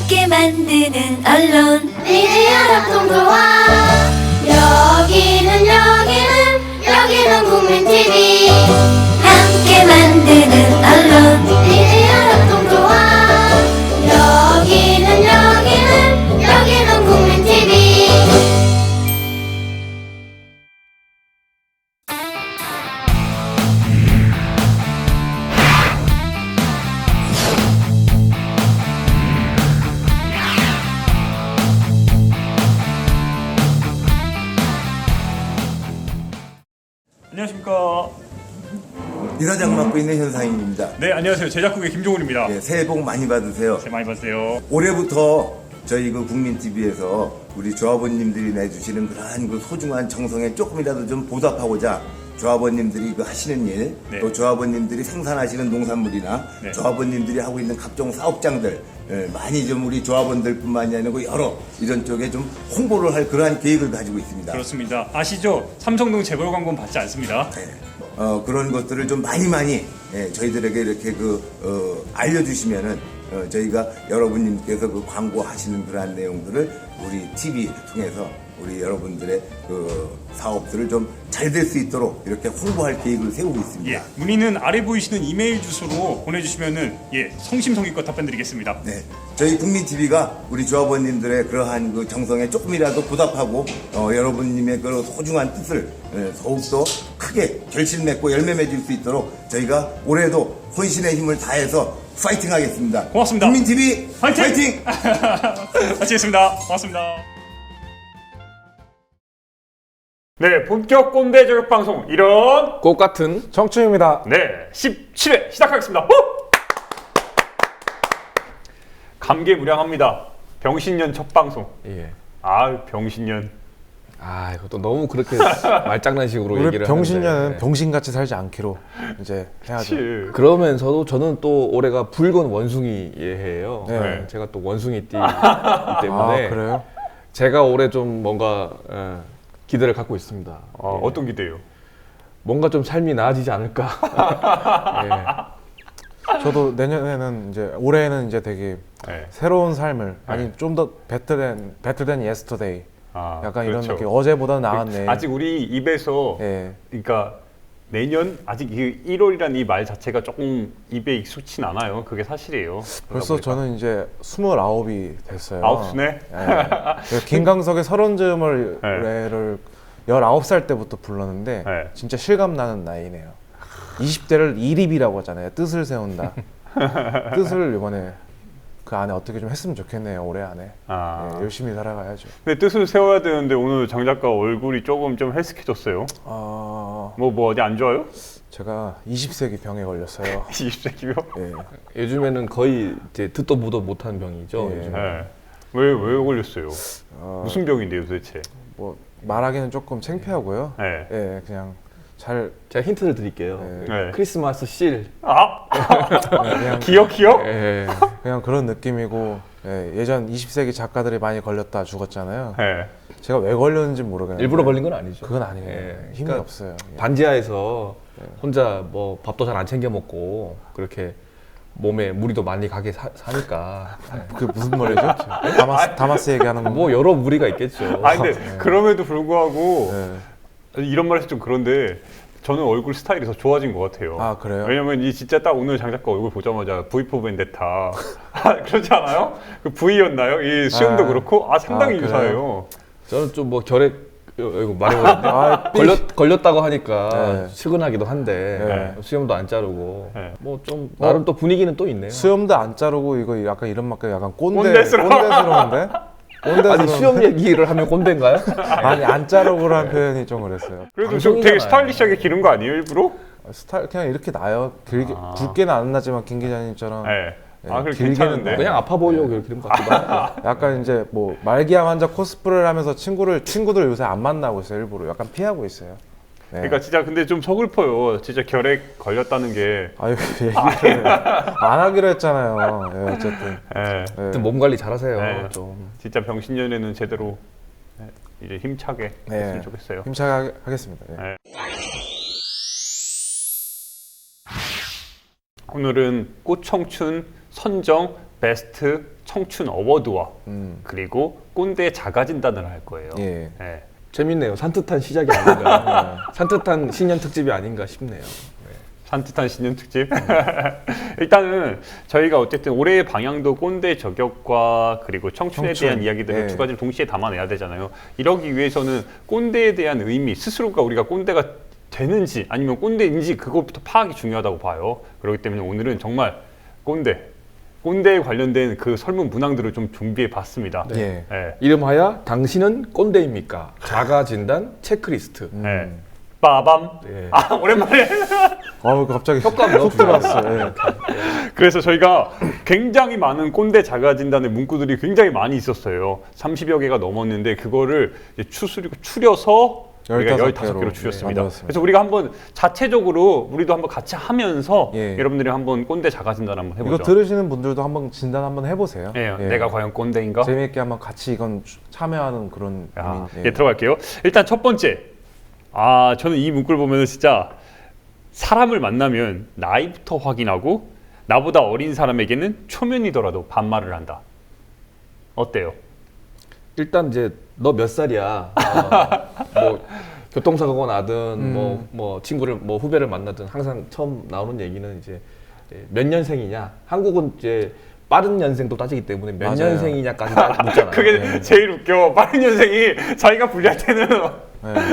함께 만드는 언론 미디어 협동조합. 여기는 국민TV. 함께 만드는 언론 미디어 협동조합. 여기는 국민TV. 안녕하십니까. 이사장 맡고 있는 현상입니다. 네, 안녕하세요. 제작국의 김종훈입니다. 예, 새해 복 많이 받으세요. 새해 많이 받으세요. 올해부터 저희 그 국민TV에서 우리 조합원님들이 내주시는 그러한 그 소중한 정성에 조금이라도 좀 보답하고자 조합원님들이 그 하시는 일, 네. 또 조합원님들이 생산하시는 농산물이나 네. 조합원님들이 하고 있는 각종 사업장들 많이 좀 우리 조합원들뿐만이 아니고 여러 이런 쪽에 좀 홍보를 할 그러한 계획을 가지고 있습니다. 그렇습니다. 아시죠? 삼성동 재벌 광고는 받지 않습니다. 네. 그런 것들을 좀 많이 저희들에게 이렇게 알려주시면은 저희가 여러분님께서 그 광고하시는 그러한 내용들을 우리 TV 통해서 우리 여러분들의 그 사업들을 좀 잘 될 수 있도록 이렇게 홍보할 계획을 세우고 있습니다. 예, 문의는 아래 보이시는 이메일 주소로 보내주시면은 성심성의껏 답변드리겠습니다. 네, 저희 국민TV가 우리 조합원님들의 그러한 그 정성에 조금이라도 보답하고 여러분님의 그 소중한 뜻을 더욱더 크게 결실 맺고 열매 맺을 수 있도록 저희가 올해도 혼신의 힘을 다해서 파이팅하겠습니다. 고맙습니다. 국민TV 파이팅! 마치겠습니다. 고맙습니다. 네, 본격 꼰대 저격 방송 이런 꽃 같은 정충입니다. 네 17회 시작하겠습니다. 감개무량합니다. 병신년 첫 방송. 예. 병신년. 이것도 너무 그렇게 말장난식으로 우리 얘기를 병신년은 하는데 병신같이 살지 않기로 이제 해야죠. 그러면서도 저는 또 올해가 붉은 원숭이 예해예요. 네. 제가 또 원숭이띠이기 때문에 아, 그래요? 제가 올해 좀 뭔가 기대를 갖고 있습니다. 어떤 기대요? 뭔가 좀 삶이 나아지지 않을까. 저도 내년에는 이제 올해는 이제 되게 네. 새로운 삶을 아니 좀 더 better than yesterday. 약간 이런 그렇죠. 느낌. 어제보다 나았네. 아직 우리 입에서 예. 그러니까 내년 아직 1월이라는 이 말 자체가 조금 입에 익숙진 않아요. 그게 사실이에요. 벌써 저는 이제 29이 됐어요. 9수네? 예. 김광석의 서른즈음을 네. 를 19살 때부터 불렀는데 네. 진짜 실감 나는 나이네요. 20대를 이립이라고 하잖아요. 뜻을 세운다. 뜻을 이번에 그 안에 어떻게 좀 했으면 좋겠네요. 올해 안에. 예, 열심히 살아가야죠. 근데 뜻을 세워야 되는데 오늘 장 작가 얼굴이 조금 좀 헬스케졌어요. 뭐 어디 안 좋아요? 제가 20세기 병에 걸렸어요. 20세기요? 예. 요즘에는 거의 이제 듣도 보도 못한 병이죠. 예. 요즘. 네. 왜 걸렸어요? 무슨 병인데요 도대체? 뭐 말하기는 조금 창피하고요. 네. 예, 그냥 잘 제가 힌트를 드릴게요. 네. 크리스마스 실. 그냥 기억? 예. 그냥 그런 느낌이고 예전 20세기 작가들이 많이 걸렸다 죽었잖아요. 네. 제가 왜 걸렸는지 모르겠는데 일부러 걸린 건 아니죠. 그건 아니에요. 예. 힘이 그러니까 없어요. 예. 반지하에서 혼자 뭐 밥도 잘 안 챙겨 먹고 그렇게 몸에 무리도 많이 가게 사니까 그게 무슨 말이죠? 다마스 얘기하는 거. 뭐 여러 무리가 있겠죠. 근데 그럼에도 불구하고 예. 이런 말 해서 좀 그런데 저는 얼굴 스타일이 더 좋아진 것 같아요. 아, 그래요? 왜냐면 이 진짜 딱 오늘 장 작가 얼굴 보자마자 V4 벤데타 그렇지 않아요? 그 V였나요? 이 수염도 그렇고 상당히 그래요? 유사해요. 저는 좀 뭐 결핵 이거 말해버렸네. 걸렸다고 하니까 네. 측은하기도 한데 네. 수염도 안 자르고 네. 뭐 좀 나름 또 분위기는 또 있네요. 수염도 안 자르고 이거 약간 이런 막 약간 꼰대스러운데? 아니 수염 얘기를 하면 꼰대인가요? 아니 안 자르고라는 표현이 좀 그랬어요. 그래도 좀 되게 스타일리시하게 기른 거 아니에요 일부러? 스타일 그냥 이렇게 나요. 길게 굵게는 안 나지만 김 기자님처럼 네. 그래 길게는 괜찮은데. 그냥 아파 보이려고 그렇게 기른 것 같기도 하고. 약간 이제 뭐 말기암 환자 코스프레를 하면서 친구들 요새 안 만나고 있어요. 일부러 약간 피하고 있어요. 네. 그러니까 진짜 근데 좀 서글퍼요. 진짜 결핵 걸렸다는 게. 아유 얘기를 안 하기로 했잖아요. 예, 어쨌든. 네. 하여튼 몸 관리 잘하세요. 네. 좀. 진짜 병신년에는 제대로 이제 힘차게 했으면 좋겠어요. 힘차게 하겠습니다. 예. 네. 오늘은 꽃청춘 선정 베스트 청춘 어워드와 그리고 꼰대 자가진단을 할 거예요. 예. 예. 재밌네요. 산뜻한 시작이 아닌가. 산뜻한 신년 특집이 아닌가 싶네요. 산뜻한 신년 특집. 일단은 저희가 어쨌든 올해의 방향도 꼰대 저격과 그리고 청춘에 청춘. 대한 이야기들을 네. 두 가지를 동시에 담아내야 되잖아요. 이러기 위해서는 꼰대에 대한 의미, 스스로가 우리가 꼰대가 되는지 아니면 꼰대인지 그것부터 파악이 중요하다고 봐요. 그렇기 때문에 오늘은 정말 꼰대에 관련된 그 설문 문항들을 좀 준비해 봤습니다. 예. 예. 이름하여 당신은 꼰대입니까? 자가 진단 체크리스트. 예. 빠밤. 예. 아, 오랜만에. 갑자기 효과음 훅 들어왔어요. 예. 그래서 저희가 굉장히 많은 꼰대 자가진단의 문구들이 굉장히 많이 있었어요. 30여 개가 넘었는데 그거를 이제 추려서 우리가 15개로 줄였습니다. 네, 그래서 우리가 한번 자체적으로 우리도 한번 같이 하면서 예. 여러분들이 한번 꼰대 자가진단 한번 해보죠. 이거 들으시는 분들도 한번 진단 한번 해보세요. 예, 예. 내가 과연 꼰대인가? 재미있게 한번 같이 이건 참여하는 그런 야, 고민. 예, 들어갈게요. 일단 첫 번째. 저는 이 문구를 보면 진짜 사람을 만나면 나이부터 확인하고 나보다 어린 사람에게는 초면이더라도 반말을 한다. 어때요? 일단 이제 너 몇 살이야? 뭐 교통사고가 나든 뭐 친구를 뭐 후배를 만나든 항상 처음 나오는 얘기는 이제 몇 년생이냐? 한국은 이제 빠른 년생도 따지기 때문에 몇 맞아요. 년생이냐까지 묻잖아요. 그게 네. 제일 웃겨. 빠른 년생이 자기가 불리할 때는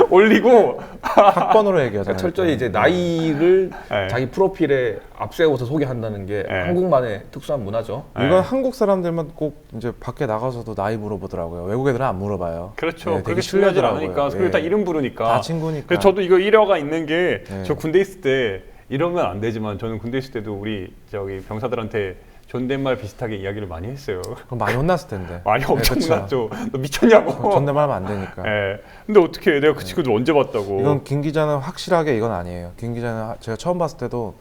올리고 학번으로 얘기하잖아요. 그러니까 철저히 이제 나이를 네. 자기 프로필에 앞세워서 소개한다는 게 네. 한국만의 특수한 문화죠. 이건 한국 사람들만 꼭 이제 밖에 나가서도 나이 물어보더라고요. 외국 애들은 안 물어봐요. 그렇죠. 네, 그렇게 되게 중요하지 실례더라고요. 않으니까. 그리고 일단 예. 이름 부르니까. 다 친구니까. 그래서 저도 이거 일화가 있는 게 저 네. 군대 있을 때 이러면 안 되지만 저는 군대 있을 때도 우리 저기 병사들한테 존댓말 비슷하게 이야기를 많이 했어요. 그럼 많이 혼났을 텐데. 많이 엄청 그쵸. 났죠. 너 미쳤냐고. 존댓말 하면 안 되니까. 예. 근데 어떻게 해? 내가 그 친구들 언제 봤다고. 이건 김 기자는 확실하게 이건 아니에요. 김 기자는 제가 처음 봤을 때도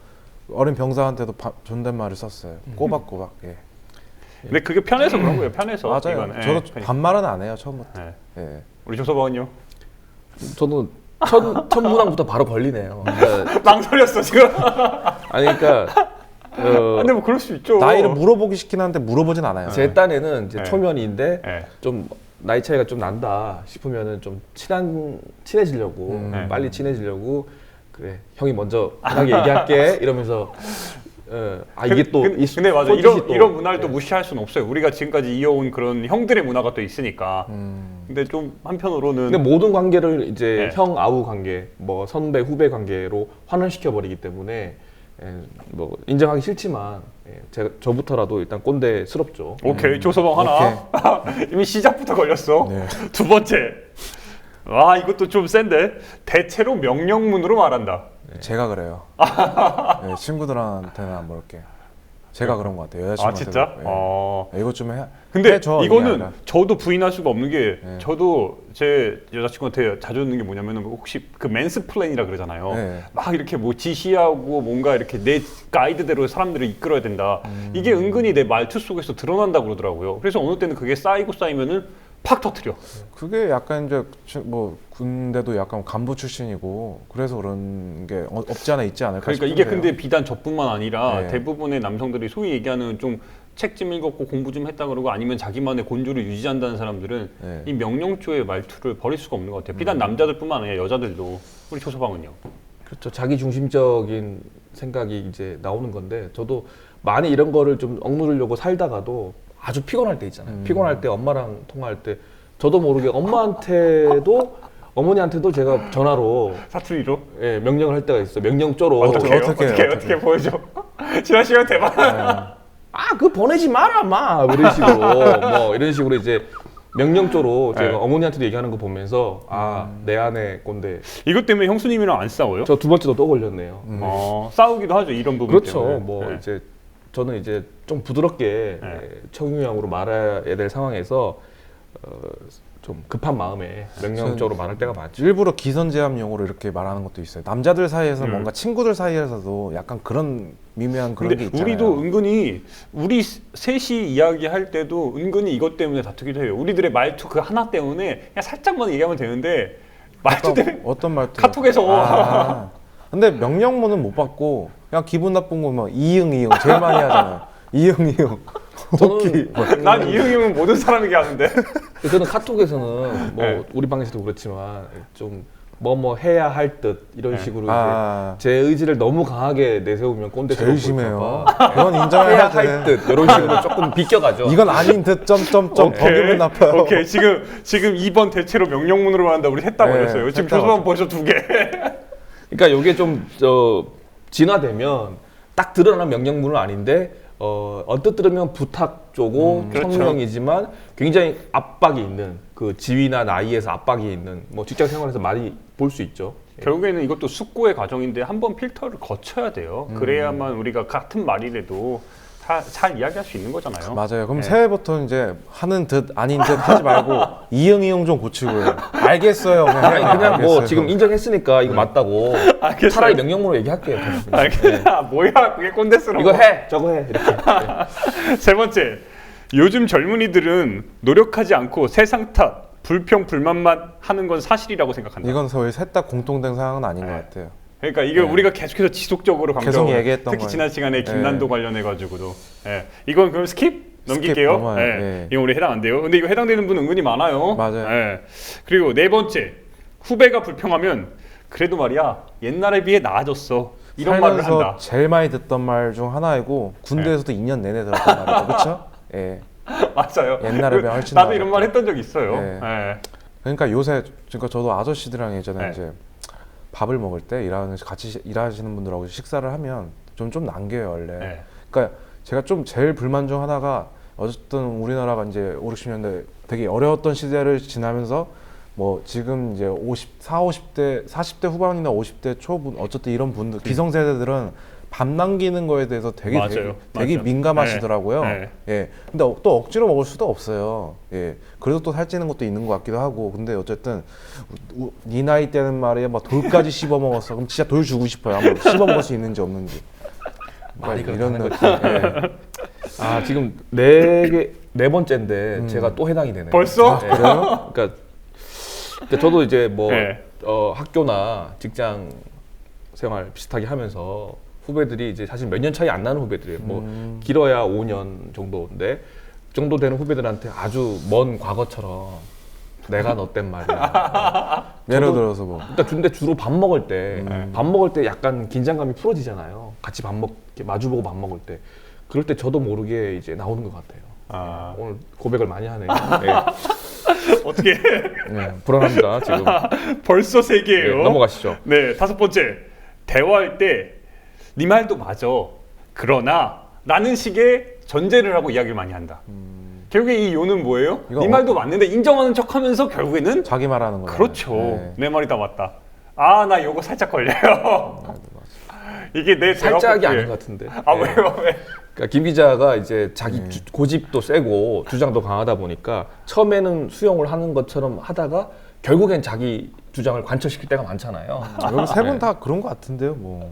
어린 병사한테도 존댓말을 썼어요. 꼬박꼬박. 예. 근데 그게 편해서 그런 거예요. 편해서. 맞아요. 이건. 예, 저도 그러니까. 반말은 안 해요 처음부터. 예. 예. 우리 조서방은요? 저는 첫 문항부터 바로 걸리네요. 그러니까, 망설였어 지금. 아니 그러니까 근데 뭐 그럴 수 있죠. 나이를 물어보기 쉽긴 한데 물어보진 않아요. 제 딴에는 이제 네. 초면인데 예. 좀 나이 차이가 좀 난다 싶으면은 좀 친해지려고 빨리 친해지려고 그래 형이 먼저 편하게 얘기할게 이러면서 이게 또 근데 맞아 손짓이 또- 이런 문화를 또 무시할 수는 없어요. 우리가 지금까지 이어온 그런 형들의 문화가 또 있으니까. 근데 좀 한편으로는 근데 모든 관계를 이제 네. 형 아우 관계, 뭐 선배 후배 관계로 환원시켜 버리기 때문에 뭐 인정하기 싫지만 저부터라도 일단 꼰대스럽죠. 오케이 조서방 하나. 이미 시작부터 걸렸어. 네. 두 번째. 와 이것도 좀 센데 대체로 명령문으로 말한다. 제가 그래요. 예, 친구들한테는 안 물을게. 제가 그런 것 같아요. 아 여자친구한테. 진짜? 예. 이것 좀 해. 근데 해줘, 이게 이거는 아니라. 저도 부인할 수가 없는 게 네. 저도 제 여자친구한테 자주 듣는 게 뭐냐면은 혹시 그 맨스플레인이라 그러잖아요. 네. 막 이렇게 뭐 지시하고 뭔가 이렇게 내 가이드대로 사람들을 이끌어야 된다. 이게 은근히 내 말투 속에서 드러난다 그러더라고요. 그래서 어느 때는 그게 쌓이고 쌓이면은 팍 터트려. 그게 약간 이제 뭐 군대도 약간 간부 출신이고 그래서 그런 게 없지 않아 있지 않을까 그러니까 이게 싶은데요. 근데 비단 저뿐만 아니라 네. 대부분의 남성들이 소위 얘기하는 좀 책 좀 읽었고 공부 좀 했다 그러고 아니면 자기만의 곤조를 유지한다는 사람들은 네. 이 명령조의 말투를 버릴 수가 없는 것 같아요. 비단 남자들뿐만 아니라 여자들도. 우리 조서방은요? 그렇죠. 자기 중심적인 생각이 이제 나오는 건데 저도 많이 이런 거를 좀 억누르려고 살다가도 아주 피곤할 때 있잖아요. 피곤할 때 엄마랑 통화할 때 저도 모르게 엄마한테도 어머니한테도 제가 전화로 사투리로? 명령을 할 때가 있어요. 명령조로. 어떻게 보여줘? 지난 시간 대박. 그거 보내지 마라 마 이런 식으로 뭐 이런 식으로 이제 명령조로 제가 네. 어머니한테도 얘기하는 거 보면서 내 안에 꼰대. 이것 때문에 형수님이랑 안 싸워요? 저 두 번째도 또 걸렸네요. 싸우기도 하죠 이런 부분 그렇죠. 때문에. 뭐 네. 이제 저는 이제 좀 부드럽게 네. 청유형으로 말해야 될 상황에서 좀 급한 마음에 명령적으로 말할 때가 많죠. 일부러 기선제압용으로 이렇게 말하는 것도 있어요. 남자들 사이에서 뭔가 친구들 사이에서도 약간 그런 미묘한 그런 게 근데 있잖아요. 우리도 은근히 우리 셋이 이야기할 때도 은근히 이것 때문에 다투기도 해요. 우리들의 말투 그 하나 때문에 그냥 살짝만 얘기하면 되는데 말투 때문에 어떤 말투? 카톡에서 근데 명령문은 못 받고 그냥 기분 나쁜 거뭐 이응 제일 많이 하잖아요. 이응 저는 난 이응이응은 모든 사람에게 하는데. 저는 카톡에서는 뭐 네. 우리 방에서도 그렇지만 좀 뭐 해야 할 듯 이런 네. 식으로 아. 이제 제 의지를 너무 강하게 내세우면 꼰대처럼 제일 심해요. 보일까 봐 그건 해야 인정해야 할 돼. 듯 이런 식으로 조금 비껴가죠. 이건 아닌 듯 점점점 더 기분 나빠요. 오케이. 지금 2번 대체로 명령문으로 한다. 우리 했다 네, 버렸어요. 지금 했다 조소만 벌써 2개. 그러니까 이게 좀 진화되면 딱 드러나는 명령문은 아닌데 언뜻 들으면 부탁 조고 그렇죠. 성명이지만 굉장히 압박이 있는 그 지위나 나이에서 압박이 있는 뭐 직장 생활에서 많이 볼 수 있죠. 결국에는 이것도 숙고의 과정인데 한번 필터를 거쳐야 돼요. 그래야만 우리가 같은 말이라도 잘 이야기할 수 있는 거잖아요. 맞아요. 그럼 네. 새해부터 이제 하는 듯 아닌 듯 하지 말고 이응 좀 고치고요. 알겠어요. 아니, 그냥 뭐 알겠어요. 지금 인정했으니까 이거 맞다고 알겠어요. 차라리 명령문으로 얘기할게요. 알겠다. 뭐야 그게 꼰대스러워. 이거 해, 저거 해 이렇게. 네. 세 번째, 요즘 젊은이들은 노력하지 않고 세상 탓, 불평, 불만만 하는 건 사실이라고 생각한다. 이건 저희 셋 다 공통된 상황은 아닌 네. 것 같아요. 그러니까 이게 네. 우리가 계속해서 지속적으로 계속 강조하고 얘기했던 특히 거예요. 지난 시간에 네. 김난도 관련해 가지고도 이건 그럼 스킵 넘길게요. 넘어요. 네. 이건 우리 해당 안 돼요. 근데 이거 해당되는 분 은근히 많아요. 맞아요. 그리고 네 번째, 후배가 불평하면 그래도 말이야 옛날에 비해 나아졌어 이런 말을 살면서 한다. 제일 많이 듣던 말 중 하나이고 군대에서도 2년 내내 들었던 말이고 그렇죠? 예. 맞아요. 옛날에 비해 훨씬 나도 이런 나아졌죠. 말 했던 적 있어요. 네. 예. 그러니까 요새 그러니까 저도 아저씨들이랑 예전에 네. 이제 밥을 먹을 때 같이 일하시는 분들하고 식사를 하면 좀 남겨요 원래. 네. 그러니까 제가 좀 제일 불만 중 하나가 어쨌든 우리나라가 이제 5, 60년대 되게 어려웠던 시대를 지나면서 뭐 지금 이제 50대 40대 후반이나 50대 초분 어쨌든 이런 분들 기성세대들은 밥 남기는 거에 대해서 되게 맞아요. 민감하시더라고요. 네. 예. 근데 또 억지로 먹을 수도 없어요. 예. 그래도 또 살찌는 것도 있는 것 같기도 하고. 근데 어쨌든 네 나이 때는 말이야 막 돌까지 씹어 먹었어. 그럼 진짜 돌 주고 싶어요. 한번 씹어 먹을 수 있는지 없는지. 많이 이런 그렇다는 느낌. 예. 아 지금 네 번째인데 제가 또 해당이 되네요. 벌써? 네. 그러니까 저도 이제 뭐 네. 학교나 직장 생활 비슷하게 하면서 후배들이 이제 사실 몇 년 차이 안 나는 후배들이에요. 뭐 길어야 5년 정도인데 그 정도 되는 후배들한테 아주 먼 과거처럼 내가 너 땐 말이야. 예를 들어서 뭐 그러니까 근데 주로 밥 먹을 때 약간 긴장감이 풀어지잖아요. 같이 이렇게 마주보고 밥 먹을 때 그럴 때 저도 모르게 이제 나오는 것 같아요. 아. 오늘 고백을 많이 하네요. 어떻게 네, 불안합니다 지금. 벌써 3개예요. 네, 넘어가시죠. 네, 5번째. 대화할 때 네 말도 맞아. 그러나 라는 식의 전제를 하고 이야기를 많이 한다. 결국에 이 요는 뭐예요? 이거 네 말도 맞는데 인정하는 척하면서 결국에는 자기 말하는 거예요. 그렇죠. 네. 내 말이 다 맞다. 아, 나 요거 살짝 걸려요. 이게 내 살짝이 대화 아닌 것 같은데. 아, 네. 왜요? 왜? 그러니까 김 기자가 이제 자기 고집도 세고 주장도 강하다 보니까 처음에는 수용을 하는 것처럼 하다가 결국엔 자기 주장을 관철시킬 때가 많잖아요. 여기 세 분 다 그런 것 같은데요. 뭐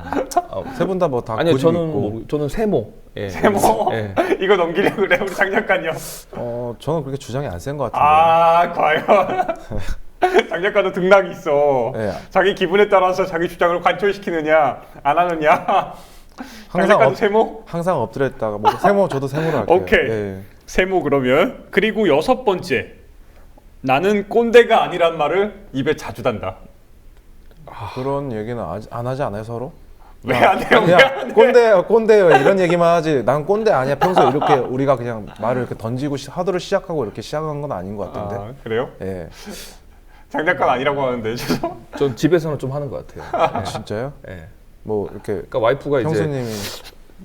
세 분 다 뭐 다 아니요, 고집 있고. 저는 세모. 예. 세모? 예. 이거 넘기려고 그래, 우리 장 작가요. 저는 그렇게 주장이 안 센 것 같은데. 아, 과연. 장 작가도 등락이 있어. 네. 자기 기분에 따라서 자기 주장을 관철시키느냐, 안 하느냐. 장 항상 작가도 세모? 항상 엎드려 있다가 뭐 세모 저도 세모로 할게요. 오케이. 예. 세모 그러면. 그리고 6번째. 나는 꼰대가 아니란 말을 입에 자주 단다. 그런 얘기는 안 하지 않아요 서로? 왜 안 해요? 왜 안 그냥 꼰대예요, 꼰대예요 이런 얘기만 하지. 난 꼰대 아니야. 평소에 이렇게 우리가 그냥 말을 이렇게 던지고 하드를 시작하고 이렇게 시작한 건 아닌 것 같은데. 아, 그래요? 예. 장 작가가 아니라고 하는데. 죄송. 전 집에서는 좀 하는 것 같아요. 진짜요? 예. 뭐 이렇게 그러니까 와이프가 이제 형수님이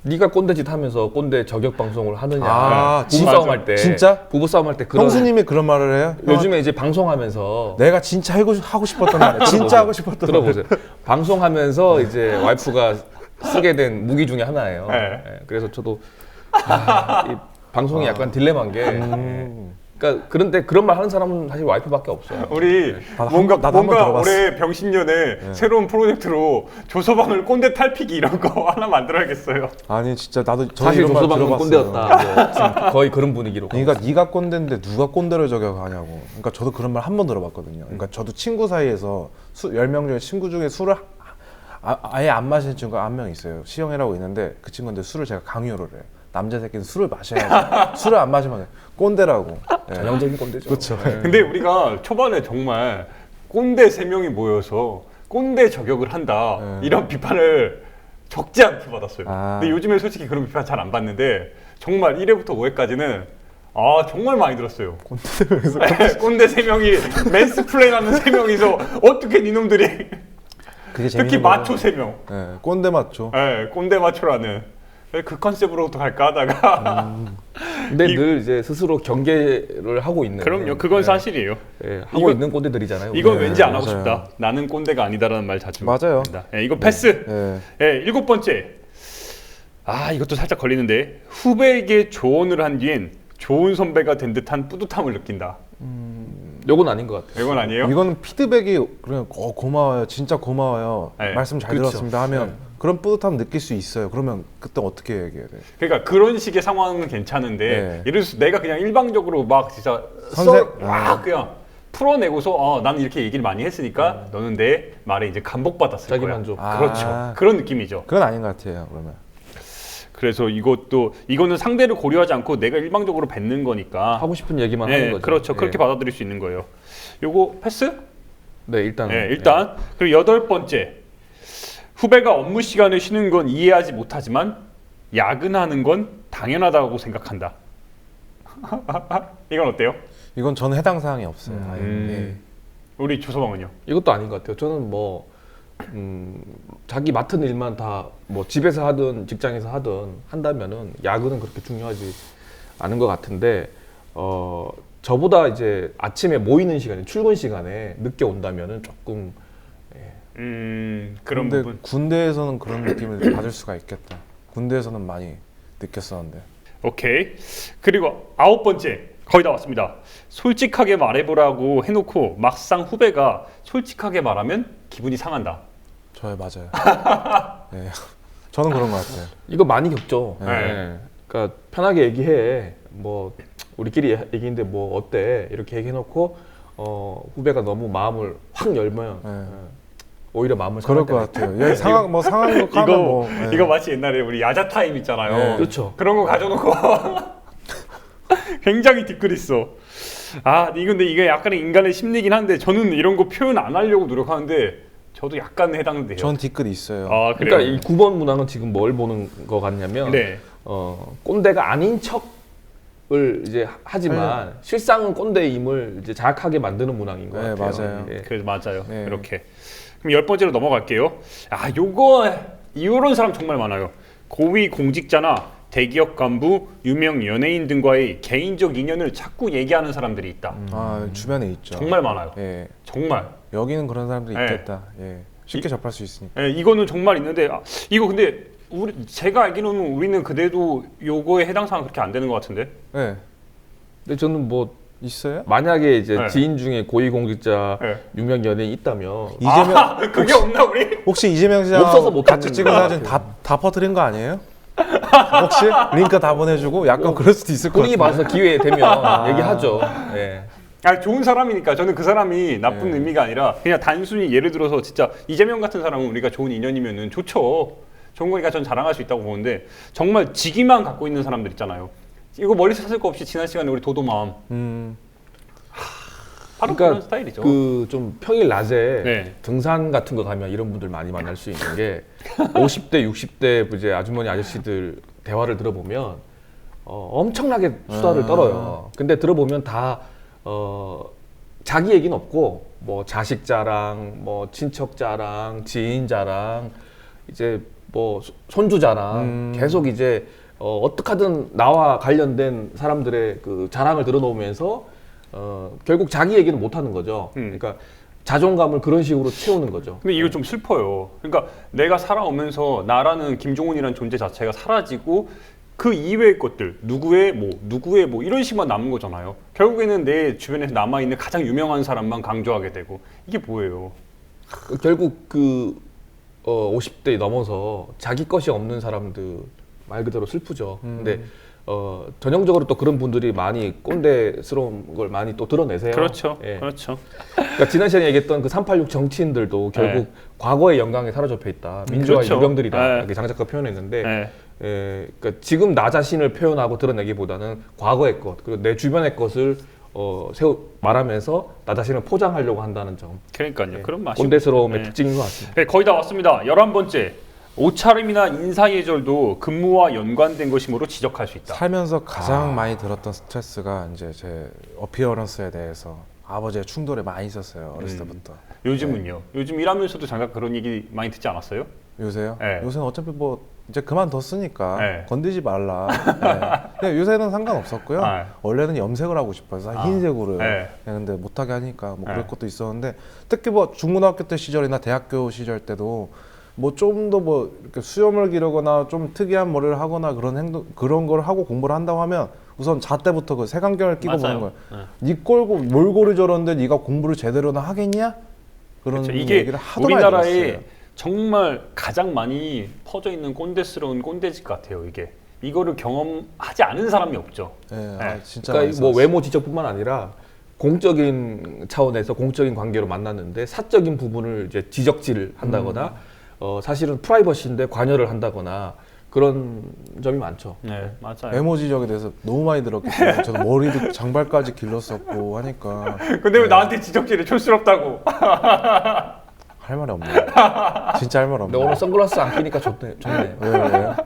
네가 꼰대짓 하면서 꼰대 저격 방송을 하느냐. 아, 부부 싸움 할 때. 진짜? 부부 싸움 할 때 그런. 형수님이 그런 말을 해요? 요즘에 이제 방송하면서 내가 진짜 하고 싶었던 말, 진짜 하고 싶었던 말. 들어보세요. 방송하면서 이제 와이프가 쓰게 된 무기 중에 하나예요. 네. 예, 그래서 저도 이 방송이 약간 딜레마인 게. 그러니까 그런데 그런 말 하는 사람은 사실 와이프밖에 없어요. 우리 나도 뭔가 나도 한번 들어봤어. 올해 병신년에 새로운 프로젝트로 조서방을 꼰대 탈피기 이런 거 하나 만들어야겠어요. 아니 진짜 나도 저 사실 이런 말 조서방은 들어봤어요. 꼰대였다. 뭐 지금 거의 그런 분위기로. 그러니까 네가 꼰대인데 누가 꼰대를 저격하냐고. 그러니까 저도 그런 말 한 번 들어봤거든요. 그러니까 저도 친구 사이에서 10명 중에 친구 중에 술을 아예 안 마시는 친구가 한 명 있어요. 시영이라고 있는데 그 친구한테 술을 제가 강요를 해요. 남자 새끼는 술을 마셔야 돼. 술을 안 마시면 꼰대라고. 예. 전형적인 꼰대죠. 그렇죠. 근데 우리가 초반에 정말 꼰대 3명이 모여서 꼰대 저격을 한다 이런 비판을 적지 않게 받았어요. 아. 근데 요즘에 솔직히 그런 비판 잘 안 받는데 정말 1회부터 5회까지는 정말 많이 들었어요. 꼰대 3명이 맨스플레인하는 3명이서 어떻게 니놈들이 그게 특히 재밌는 마초 거예요. 3명 예, 꼰대 마초. 꼰대 마초라는 그 컨셉으로부터 갈까 하다가 근데 늘 이제 스스로 경계를 하고 있는. 그럼요. 그건 사실이에요. 예, 하고 이거- 있는 꼰대들이잖아요. 이건 네, 왠지 안 하고 맞아요. 싶다. 나는 꼰대가 아니다라는 말 자주 맞아요. 합니다. 이거 패스. 예. 7번째. 이것도 살짝 걸리는데 후배에게 조언을 한 뒤엔 좋은 선배가 된 듯한 뿌듯함을 느낀다. 요건 아닌 것 같아요. 이건 아니에요? 이거는 피드백이 그냥 고마워요, 진짜 고마워요, 네. 말씀 잘 그렇죠. 들었습니다 하면 그런 뿌듯함 느낄 수 있어요. 그러면 그때 어떻게 얘기해야 돼? 그러니까 그런 식의 상황은 괜찮은데 네. 예를 들어서 내가 그냥 일방적으로 막 진짜 막 그냥 풀어내고서 나는 이렇게 얘기를 많이 했으니까 너는 내 말에 이제 감복받았을 자기 거야. 만족. 그렇죠. 그런 느낌이죠. 그건 아닌 것 같아요. 그러면 그래서 이거는 상대를 고려하지 않고 내가 일방적으로 뱉는 거니까. 하고 싶은 얘기만 하는 거죠. 그렇죠. 예. 그렇게 받아들일 수 있는 거예요. 요거 패스? 네, 일단. 일단 그리고 8번째. 후배가 업무 시간에 쉬는 건 이해하지 못하지만 야근하는 건 당연하다고 생각한다. 이건 어때요? 이건 저는 해당 사항이 없어요. 아예. 우리 조서방은요? 이것도 아닌 것 같아요. 저는 뭐 자기 맡은 일만 다 뭐 집에서 하든 직장에서 하든 한다면은 야근은 그렇게 중요하지 않은 것 같은데 저보다 이제 아침에 모이는 시간에 출근 시간에 늦게 온다면은 조금 그런 그런데 부분. 군대에서는 그런 느낌을 받을 수가 있겠다. 군대에서는 많이 느꼈었는데. 오케이. 그리고 9번째. 거의 다 왔습니다. 솔직하게 말해보라고 해놓고 막상 후배가 솔직하게 말하면 기분이 상한다. 저요, 맞아요. 네. 저는 그런 것 같아요. 이거 많이 겪죠. 네. 예. 그러니까 편하게 얘기해. 뭐 우리끼리 얘기인데 뭐 어때? 이렇게 얘기해놓고 후배가 너무 마음을 확 열면 네. 오히려 마음을 그럴 상할 것 때가 같아요. 예, 상황도 이거 네. 이거 마치 옛날에 우리 야자 타임 있잖아요. 네. 그렇죠. 그런 거 가져놓고 굉장히 뒷글있어. 근데 이게 약간의 인간의 심리긴 한데 저는 이런 거 표현 안 하려고 노력하는데 저도 약간 해당돼요. 전 뒤끝 있어요. 그래요? 그러니까 이 9번 문항은 지금 뭘 보는 것 같냐면 네. 꼰대가 아닌 척을 이제 하지만 실상은 꼰대임을 이제 자각하게 만드는 문항인 것 네, 같아요. 맞아요. 예. 그래서 맞아요. 네. 이렇게. 그럼 10번째로 넘어갈게요. 요거 이런 사람 정말 많아요. 고위 공직자나 대기업 간부, 유명 연예인 등과의 개인적 인연을 자꾸 얘기하는 사람들이 있다. 주변에 있죠. 정말 많아요. 예. 정말. 여기는 그런 사람들이 네. 있겠다. 예. 쉽게 접할 수 있으니까. 이거는 정말 있는데 이거 근데 제가 알기로는 우리는 그래도 요거에 해당 사항 그렇게 안 되는 것 같은데. 네. 근데 저는 뭐 있어요? 만약에 이제 네. 지인 중에 고위공직자, 네. 유명 연예인 있다면 이재명 그게 없나 우리? 혹시 이재명 시장 없어서 못 같이 하는 찍은 것 사진 다 퍼뜨린 거 아니에요? 혹시 링크 다 보내주고 약간 그럴 수도 있을 것 분위기 같아요. 봐서 기회 되면 얘기하죠. 예. 좋은 사람이니까 저는 그 사람이 나쁜 네. 의미가 아니라 그냥 단순히 예를 들어서 진짜 이재명 같은 사람은 우리가 좋은 인연이면은 좋죠. 좋은 거니까 전 자랑할 수 있다고 보는데 정말 직위만 갖고 있는 사람들 있잖아요. 이거 머리 찾을 거 없이 지난 시간에 우리 도도맘 바로 그러니까 그런 스타일이죠. 그 좀 평일 낮에 네. 등산 같은 거 가면 이런 분들 많이 만날 수 있는 게 50대, 60대 이제 아주머니 아저씨들 대화를 들어보면 엄청나게 수다를 떨어요. 근데 들어보면 다 자기 얘기는 없고 뭐 자식 자랑, 뭐 친척 자랑, 지인 자랑, 이제 뭐 손주 자랑 계속 이제 어떻게 하든 나와 관련된 사람들의 그 자랑을 들어놓으면서 결국 자기 얘기는 못 하는 거죠. 그러니까 자존감을 그런 식으로 채우는 거죠. 근데 이거 좀 슬퍼요. 그러니까 내가 살아오면서 나라는 김종훈이라는 존재 자체가 사라지고 그 이외의 것들 누구의 뭐 이런 식만 남은 거잖아요. 결국에는 내 주변에서 남아 있는 가장 유명한 사람만 강조하게 되고 이게 뭐예요? 결국 그 50대 넘어서 자기 것이 없는 사람들 말 그대로 슬프죠. 근데 전형적으로 또 그런 분들이 많이 꼰대스러운 걸 많이 또 드러내세요. 그렇죠. 예. 그렇죠. 그러니까 지난 시간에 얘기했던 그 386 정치인들도 결국 과거의 영광에 사로잡혀 있다. 민주화의 그렇죠. 유령들이다. 네. 이렇게 장 작가 표현했는데 네. 그러니까 지금 나 자신을 표현하고 드러내기보다는 과거의 것 그리고 내 주변의 것을 말하면서 나 자신을 포장하려고 한다는 점. 그러니까요. 그런 맛이 꼰대스러움의 특징인 것 같습니다. 네, 거의 다 왔습니다. 11번째. 옷차림이나 인사예절도 근무와 연관된 것이므로 지적할 수 있다. 살면서 가장 많이 들었던 스트레스가 이제 제 어피어런스에 대해서 아버지의 충돌에 많이 있었어요. 어렸을 때부터. 요즘은요? 요즘 일하면서도 잠깐 그런 얘기 많이 듣지 않았어요? 요새요? 네. 요새는 어차피 뭐 이제 그만뒀으니까 네. 건드지 말라. 네. 근데 요새는 상관없었고요. 네. 원래는 염색을 하고 싶어서 흰색으로. 네. 근데 못하게 하니까 뭐 네. 그럴 것도 있었는데 특히 뭐 중고등학교 때 시절이나 대학교 시절 때도 뭐 좀 더 뭐 이렇게 수염을 기르거나 좀 특이한 머리를 하거나 그런 걸 하고 공부를 한다고 하면 우선 잣대부터 그 색안경을 끼고 보는 거예요. 네 꼴고 몰골이 저런데 네가 공부를 제대로나 하겠냐? 그런 그렇죠. 이게 얘기를 하도 많이 우리나라에 들었어요. 정말 가장 많이 퍼져 있는 꼰대스러운 꼰대짓 같아요. 이게 이거를 경험하지 않은 사람이 없죠. 네, 네. 진짜 그러니까 많이 뭐 썼어요. 외모 지적뿐만 아니라 공적인 차원에서 공적인 관계로 만났는데 사적인 부분을 이제 지적질을 한다거나 사실은 프라이버시인데 관여를 한다거나 그런 점이 많죠. 네, 맞아요. 외모 지적에 대해서 너무 많이 들었기 때문에 저도 머리도 장발까지 길렀었고 하니까 근데 왜 나한테 지적질해? 촌스럽다고. 할 말이 없네요. 진짜 할 말 근데 없네요. 오늘 선글라스 안 끼니까 좋네. 왜요?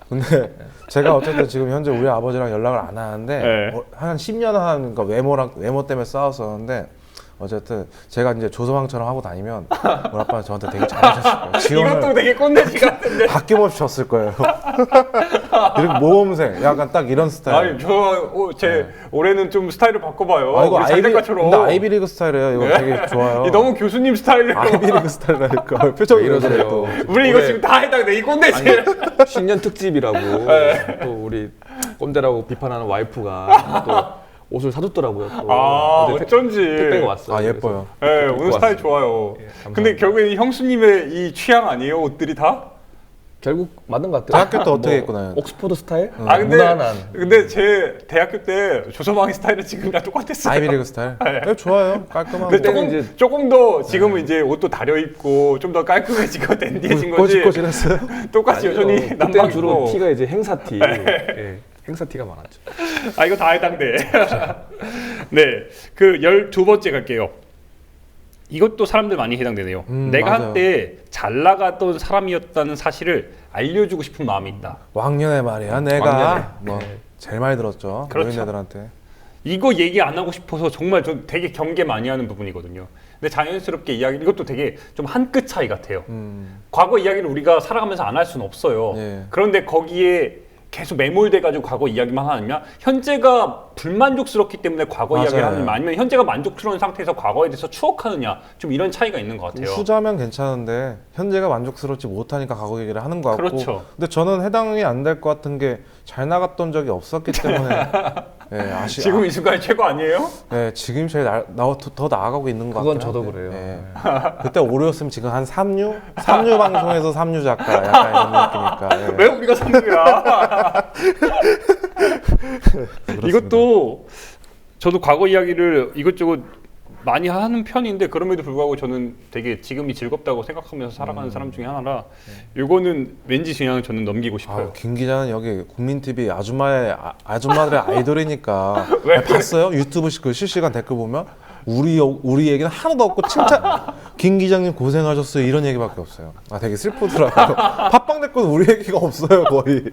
근데 제가 어쨌든 지금 현재 우리 아버지랑 연락을 안 하는데 네. 한 10년 한 그러니까 외모 때문에 싸웠었는데 어쨌든 제가 이제 조서방처럼 하고 다니면 우리 아빠는 저한테 되게 잘해줬을 거예요. 이것도 지원을 되게 꼰대짓 같은데. 아낌없이 줬을 거예요. 이렇게 모범생, 약간 딱 이런 스타일. 아니 제 올해는 좀 스타일을 바꿔봐요. 아, 이거 우리 장작가처럼. 근데 아이비리그 스타일이에요. 이거 되게 좋아요. 이 너무 교수님 스타일이에요. 아이비리그 스타일이라니까. 표정이 왜 이러세요? 또. 우리 이거 올해- 지금 다 해당돼. 이 꼰대짓. 신년 특집이라고 네. 또 우리 꼰대라고 비판하는 와이프가 또 옷을 사줬더라고요. 또 아 어제 어쩐지. 택배가 왔어요. 아, 예뻐요. 네, 입고 오늘 스타일 왔습니다. 좋아요. 예, 감사합니다. 근데 결국엔 형수님의 이 취향 아니에요? 옷들이 다? 결국 맞는 것 같아요. 대학교 때 어떻게 입고 다녀요? 옥스퍼드 스타일? 아 근데 무난한. 근데 제 대학교 때 조서방의 스타일은 지금이랑 똑같았어요. 아이비리그 스타일. 네, 좋아요. 깔끔하고. 근데 그때는 조금 이제- 조금 더 지금은 이제 옷도 다려 입고 좀 더 깔끔해지고 댄디해진 거지. 꼬질꼬질했어요. 똑같이 여전히 그때 남방 주로 입고. 티가 이제 행사티. 예, 행사티가 많았죠. 아 이거 다 해당돼. 네, 그 12번째 갈게요. 이것도 사람들 많이 해당되네요. 내가 맞아요. 한때 잘 나가던 사람이었다는 사실을 알려주고 싶은 마음이 있다. 왕년에 말이야. 내가 왕년에. 뭐 제일 많이 들었죠. 그렇죠. 노인네들한테. 이거 얘기 안 하고 싶어서 정말 저 되게 경계 많이 하는 부분이거든요. 근데 자연스럽게 이야기 이것도 되게 좀 한 끗 차이 같아요. 과거 이야기를 우리가 살아가면서 안 할 수는 없어요. 예. 그런데 거기에 계속 매몰돼 가지고 과거 이야기만 하느냐, 현재가 불만족스럽기 때문에 과거 맞아요. 이야기를 하느냐, 아니면 현재가 만족스러운 상태에서 과거에 대해서 추억하느냐, 좀 이런 차이가 있는 것 같아요. 후자면 괜찮은데 현재가 만족스럽지 못하니까 과거 얘기를 하는 것 같고. 그렇죠. 근데 저는 해당이 안 될 것 같은 게 잘 나갔던 적이 없었기 때문에 예, 지금 이 순간이 최고 아니에요? 예, 지금 제일 더 나아가고 있는 것 같아요. 그건 저도 그래요. 예. 그때 오류였으면 지금 한 3류 방송에서 3류 작가 약간 이런 느낌이니까. 예. 왜 우리가 선배야? 이것도 저도 과거 이야기를 이것저것 많이 하는 편인데 그럼에도 불구하고 저는 되게 지금이 즐겁다고 생각하면서 살아가는 사람 중에 하나라 이거는 왠지 그냥 저는 넘기고 싶어요. 아, 김 기자는 여기 국민TV 아줌마들의 아이돌이니까 왜? 봤어요? 유튜브 그 실시간 댓글 보면 우리 얘기는 하나도 없고 칭찬 김 기자님 고생하셨어요 이런 얘기밖에 없어요. 아 되게 슬프더라고요. 팟빵 댓글은 우리 얘기가 없어요 거의.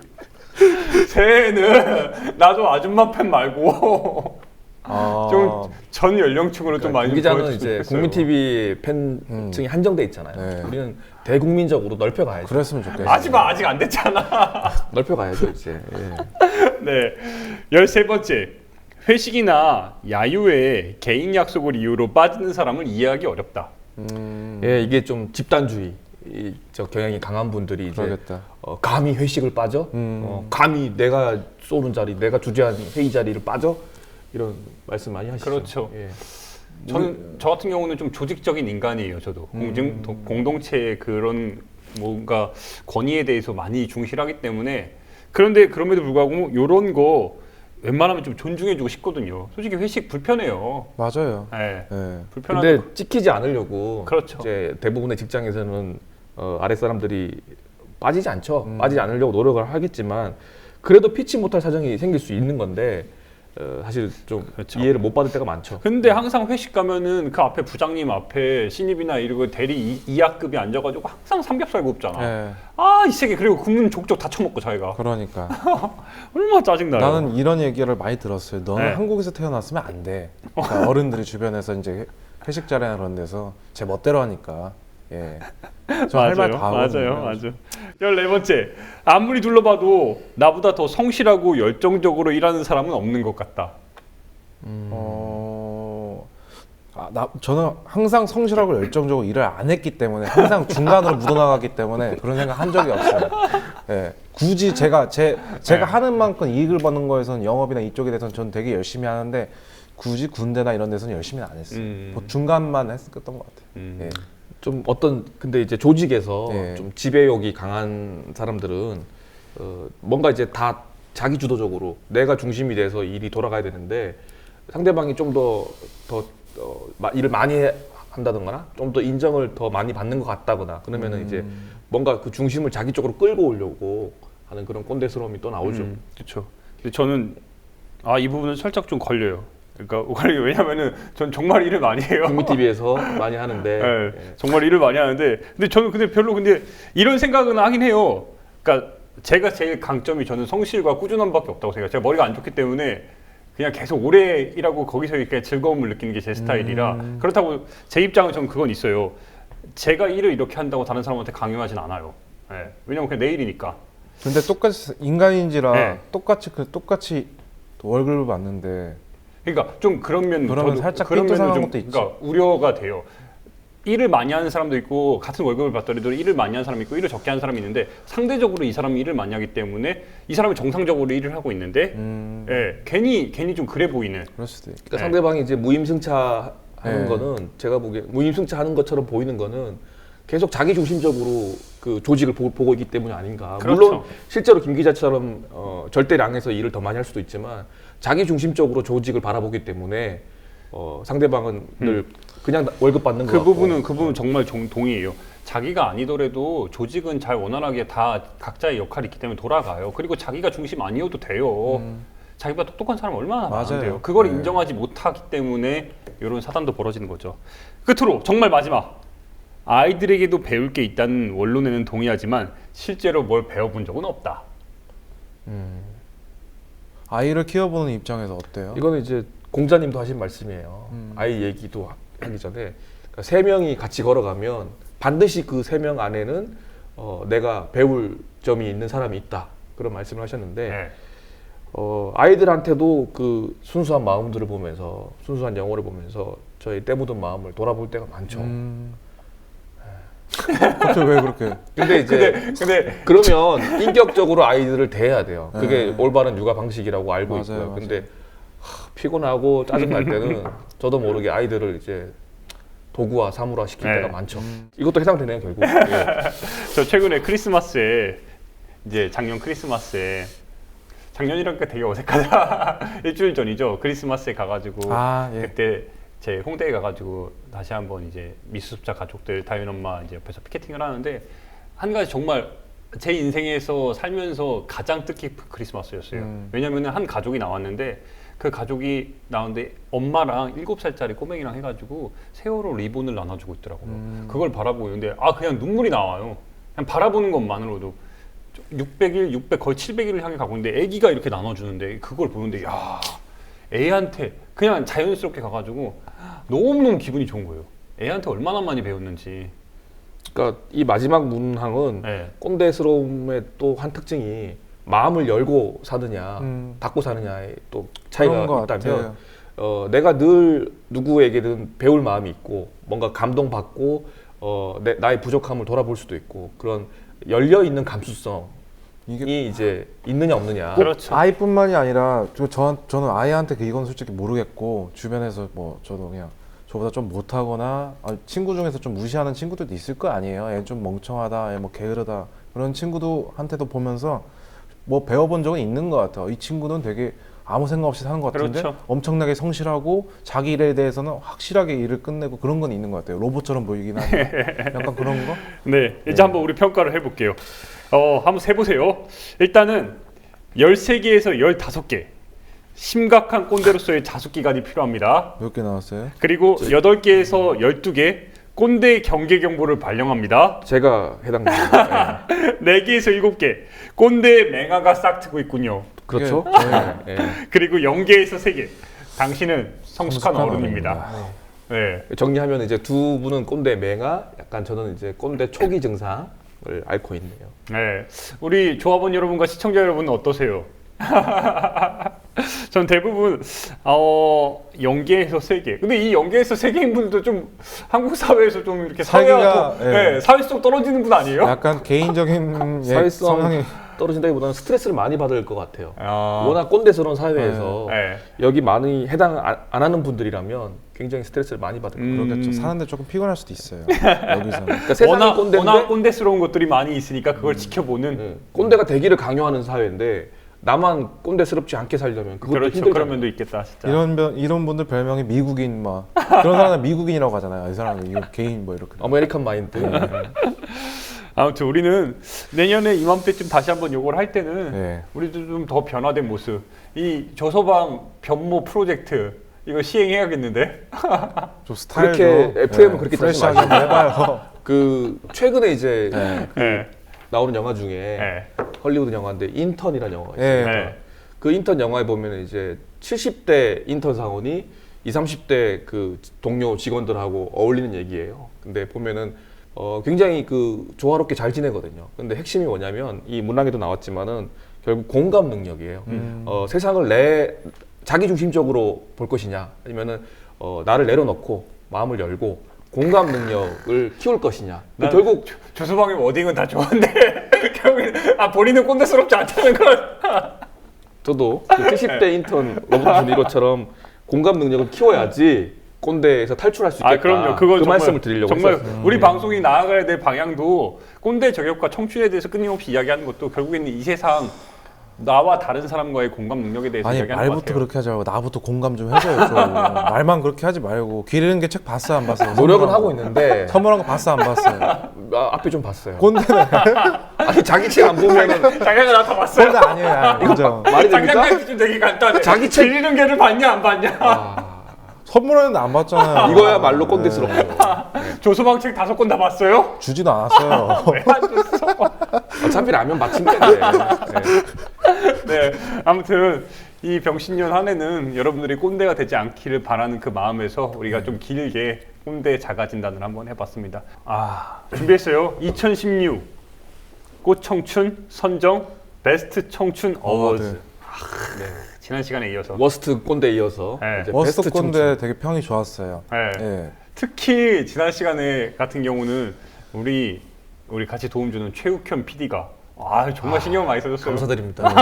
새해에는 나도 아줌마 팬 말고 아, 좀 전 연령층으로 좀 많이 김 기자는 보여줬으면 이제 좋겠어요. 국민 TV 팬층이 한정돼 있잖아요. 네. 우리는 대국민적으로 넓혀 가야죠. 그랬으면 좋겠어요. 하지마 아직 안 됐잖아. 넓혀 가야죠 이제. 예. 네, 13번째. 회식이나 야유에 개인 약속을 이유로 빠지는 사람을 이해하기 어렵다. 예, 이게 좀 집단주의 저 경향이 강한 분들이 이제 그러겠다. 감히 회식을 빠져, 감히 내가 쏘는 자리, 내가 주재한 회의 자리를 빠져 이런 말씀 많이 하시죠. 그렇죠. 예. 저 같은 경우는 좀 조직적인 인간이에요. 저도 공동체의 그런 뭔가 권위에 대해서 많이 중시하기 때문에 그런데 그럼에도 불구하고 이런 거 웬만하면 좀 존중해주고 싶거든요. 솔직히 회식 불편해요. 맞아요. 네. 예. 불편한. 근데 찍히지 않으려고 그렇죠. 이제 대부분의 직장에서는 아랫 사람들이 빠지지 않죠. 빠지지 않으려고 노력을 하겠지만 그래도 피치 못할 사정이 생길 수 있는 건데 사실 좀 그렇죠. 이해를 못 받을 때가 많죠. 근데 항상 회식 가면은 그 앞에 부장님 앞에 신입이나 이러고 대리 2하급이 앉아가지고 항상 삼겹살 굽잖아. 예, 아, 이 새끼 그리고 굽는 족족 다 처먹고 자기가. 그러니까 얼마나 짜증나요. 나는 이런 얘기를 많이 들었어요. 너는 네. 한국에서 태어났으면 안 돼. 그러니까 어른들이 주변에서 이제 회식 자리나 그런 데서 제 멋대로 하니까. 예. 저 할 말 다 하거든요. 맞아요. 14번째. 아무리 둘러봐도 나보다 더 성실하고 열정적으로 일하는 사람은 없는 것 같다. 저는 항상 성실하고 열정적으로 일을 안 했기 때문에 항상 중간으로 묻어나갔기 때문에 그런 생각 한 적이 없어요. 예. 굳이 제가 하는 만큼 이익을 받는 거에서는 영업이나 이쪽에 대해서는 저는 되게 열심히 하는데 굳이 군대나 이런 데서는 열심히는 안 했어요. 뭐 중간만 했었던 것 같아요. 예. 좀 근데 이제 조직에서 예. 좀 지배욕이 강한 사람들은 뭔가 이제 다 자기 주도적으로 내가 중심이 돼서 일이 돌아가야 되는데 상대방이 좀 더 일을 많이 한다던가 좀 더 인정을 더 많이 받는 것 같다거나 그러면은 이제 뭔가 그 중심을 자기 쪽으로 끌고 오려고 하는 그런 꼰대스러움이 또 나오죠. 그렇죠. 근데 저는 이 부분은 살짝 좀 걸려요. 그러니까 왜냐면은 전 정말 일을 많이 해요. 국민TV에서 많이 하는데 네, 정말 일을 많이 하는데 근데 저는 별로 이런 생각은 하긴 해요. 그러니까 제가 제일 강점이 저는 성실과 꾸준함밖에 없다고 생각해요. 제가 머리가 안 좋기 때문에 그냥 계속 오래 일하고 거기서 이렇게 즐거움을 느끼는 게 제 스타일이라 그렇다고 제 입장은 저는 그건 있어요. 제가 일을 이렇게 한다고 다른 사람한테 강요하진 않아요. 네, 왜냐면 그냥 내 일이니까. 근데 똑같이 인간인지라 네. 똑같이 월급을 받는데 그러니까 좀 그러면 살짝 그러면은 삐뚤상한 좀 것도 있지. 그러니까 우려가 돼요. 일을 많이 하는 사람도 있고 같은 월급을 받더라도 일을 많이 하는 사람이 있고 일을 적게 하는 사람이 있는데 상대적으로 이 사람이 일을 많이 하기 때문에 이 사람이 정상적으로 일을 하고 있는데 예, 괜히 좀 그래 보이는. 그럴 수도 있고. 그러니까 네. 상대방이 이제 무임승차하는 네. 거는 제가 보기에 무임승차하는 것처럼 보이는 거는 계속 자기 중심적으로 그 조직을 보고 있기 때문이 아닌가. 그렇죠. 물론 실제로 김 기자처럼 절대량에서 일을 더 많이 할 수도 있지만 자기 중심적으로 조직을 바라보기 때문에 상대방은 늘 그냥 월급 받는 거. 그 부분은 정말 동의해요. 자기가 아니더라도 조직은 잘 원활하게 다 각자의 역할이 있기 때문에 돌아가요. 그리고 자기가 중심 아니어도 돼요. 자기보다 똑똑한 사람 얼마나 맞아요. 많은데요. 그걸 네. 인정하지 못하기 때문에 이런 사단도 벌어지는 거죠. 끝으로 정말 마지막. 아이들에게도 배울 게 있다는 원론에는 동의하지만 실제로 뭘 배워본 적은 없다. 아이를 키워보는 입장에서 어때요? 이거는 이제 공자님도 하신 말씀이에요. 아이 얘기도 하기 전에 그러니까 세 명이 같이 걸어가면 반드시 그 세 명 안에는 내가 배울 점이 있는 사람이 있다. 그런 말씀을 하셨는데 네. 아이들한테도 그 순수한 마음들을 보면서 순수한 영어를 보면서 저희 때 묻은 마음을 돌아볼 때가 많죠. 갑자기 왜 그렇게? 근데 이제 근데 그러면 인격적으로 아이들을 대해야 돼요. 그게 네. 올바른 육아 방식이라고 알고 맞아요, 있고요. 맞아요. 근데 피곤하고 짜증 날 때는 저도 모르게 아이들을 이제 도구화, 사물화 시킬 네. 때가 많죠. 이것도 해당되네요, 결국. 예. 저 최근에 크리스마스에 이제 작년 크리스마스에 작년이라니까 되게 어색하다. 일주일 전이죠. 크리스마스에 가가지고 예. 그때 제 홍대에 가가지고 다시 한번 이제 미수습자 가족들 다윤 엄마 이제 옆에서 피켓팅을 하는데 한 가지 정말 제 인생에서 살면서 가장 뜻깊은 크리스마스였어요. 왜냐면은 한 가족이 나왔는데 그 가족이 나왔는데 엄마랑 7살짜리 꼬맹이랑 해가지고 세월호 리본을 나눠주고 있더라고요. 그걸 바라보고 있는데 그냥 눈물이 나와요. 그냥 바라보는 것만으로도 600일, 600 거의 700일을 향해 가고 있는데 애기가 이렇게 나눠주는데 그걸 보는데 야 애한테 그냥 자연스럽게 가가지고 너무너무 기분이 좋은 거예요. 애한테 얼마나 많이 배웠는지. 그러니까 이 마지막 문항은 네. 꼰대스러움의 또 한 특징이 마음을 열고 사느냐, 닫고 사느냐의 또 차이가 그런 것 있다면 같아요. 내가 늘 누구에게든 배울 마음이 있고 뭔가 감동받고 나의 부족함을 돌아볼 수도 있고 그런 열려 있는 감수성이 이제 있느냐 없느냐. 그렇죠. 아이뿐만이 아니라 저는 아이한테 이건 솔직히 모르겠고 주변에서 뭐 저도 그냥 저보다 좀 못하거나 친구 중에서 좀 무시하는 친구들도 있을 거 아니에요. 얘 좀 멍청하다, 얘 뭐 게으르다 그런 친구도 한테도 보면서 뭐 배워본 적은 있는 것 같아요. 이 친구는 되게 아무 생각 없이 사는 것 같은데 그렇죠. 엄청나게 성실하고 자기 일에 대해서는 확실하게 일을 끝내고 그런 건 있는 것 같아요. 로봇처럼 보이긴 한데 약간 그런 거? 네, 이제 한번 우리 평가를 해볼게요. 한번 세보세요. 일단은 13개에서 15개. 심각한 꼰대로서의 자숙기간이 필요합니다. 몇 개 나왔어요? 그리고 8개에서 12개. 꼰대 경계 경보를 발령합니다. 제가 해당됩니다. 예. 4개에서 7개. 꼰대 맹아가 싹트고 있군요. 그렇죠. 예. 예. 그리고 0개에서 3개. 당신은 성숙한 성숙한 어른입니다. 네. 정리하면 이제 두 분은 꼰대 맹아, 약간 저는 이제 꼰대 초기 증상을 앓고 있네요. 네. 우리 조합원 여러분과 시청자 여러분은 어떠세요? 전 대부분 0개에서 3개. 근데 이 0개에서 3개인 분들도 좀 한국 사회에서 좀 이렇게 사회와 살기가, 예. 네, 사회성 떨어지는 분 아니에요? 약간 개인적인 사회성 성향이 떨어진다기보다는 스트레스를 많이 받을 것 같아요. 아, 워낙 꼰대스러운 사회에서 네. 여기 많이 해당 안 하는 분들이라면 굉장히 스트레스를 많이 받을 거예요. 그러겠죠. 사는데 조금 피곤할 수도 있어요. 여기서는. 그러니까 세상은 꼰대인데 워낙 꼰대스러운 것들이 많이 있으니까 그걸 지켜보는. 꼰대가 되기를 강요하는 사회인데 나만 꼰대스럽지 않게 살려면 그것도 그렇죠. 힘들잖아요. 그런 면도 있겠다. 진짜. 이런 분들 별명이 미국인 막 그런 사람은 미국인이라고 하잖아요. 이 사람은 이거 개인 뭐 이렇게. 아메리칸 마인드. 아무튼 우리는 내년에 이맘때쯤 다시 한번 요걸 할 때는 네. 우리도 좀 더 변화된 모습. 이 저서방 변모 프로젝트 이거 시행해야겠는데. 좀 스타일도 그렇게 FM은 그렇게 짜지 프레시하게 한번 해봐요. 그 최근에 이제 네. 네. 나오는 영화 중에 네. 헐리우드 영화인데 인턴이라는 영화가 있어요. 네. 네. 그 인턴 영화에 보면 이제 70대 인턴 사원이 20, 30대 그 동료 직원들하고 어울리는 얘기예요. 근데 보면은 굉장히 그 조화롭게 잘 지내거든요. 근데 핵심이 뭐냐면 이 문학에도 나왔지만은 결국 공감 능력이에요. 세상을 자기 중심적으로 볼 것이냐, 아니면은 나를 내려놓고 마음을 열고 공감 능력을 키울 것이냐. 난 결국 조서방의 워딩은 다 좋은데 결국엔 본인은 꼰대스럽지 않다는 걸. 저도 그 70대 인턴 로버트 주니로처럼 공감 능력을 키워야지 꼰대에서 탈출할 수 있겠다. 그럼요. 그건 그 정말, 말씀을 드리려고 정말 했어요. 우리 방송이 나아가야 될 방향도 꼰대 저격과 청춘에 대해서 끊임없이 이야기하는 것도 결국에는 이 세상 나와 다른 사람과의 공감 능력에 대해서 아니 이야기하는 것 말부터 같아요. 그렇게 하지 말고 나부터 공감 좀 해줘요. 좀. 말만 그렇게 하지 말고 기르는 게 책 봤어요 안 봤어요? 노력은 하고 있는데 선물한 거 봤어 안 봤어요? 앞에 좀 봤어요. 꼰대는 아니 자기 책 안 보면은 장난을 나다 봤어요. 꼰대 아니에요. 이거 말이 됩니까? 장난감 기준 되게 간단해. 자기 책- 빌리는 개를 봤냐 안 봤냐. 선물했는데 안 봤잖아요. 이거야말로 꼰대스럽고 조서방 책 5권 다 봤어요? 주지도 않았어요. 어차피 라면 마침인데. 네, 아무튼 이 병신년 한 해는 여러분들이 꼰대가 되지 않기를 바라는 그 마음에서 우리가 좀 길게 꼰대 자가진단을 한번 해봤습니다. 준비했어요. 2016 꽃청춘 선정 베스트 청춘 어워즈. 지난 시간에 이어서. 워스트 꼰대 이어서 네. 이제 워스트 베스트 꼰대 청춘. 되게 평이 좋았어요. 네. 예. 특히 지난 시간에 같은 경우는 우리 같이 도움 주는 최욱현 PD가 정말 신경 많이 써줬어요. 감사드립니다. 네.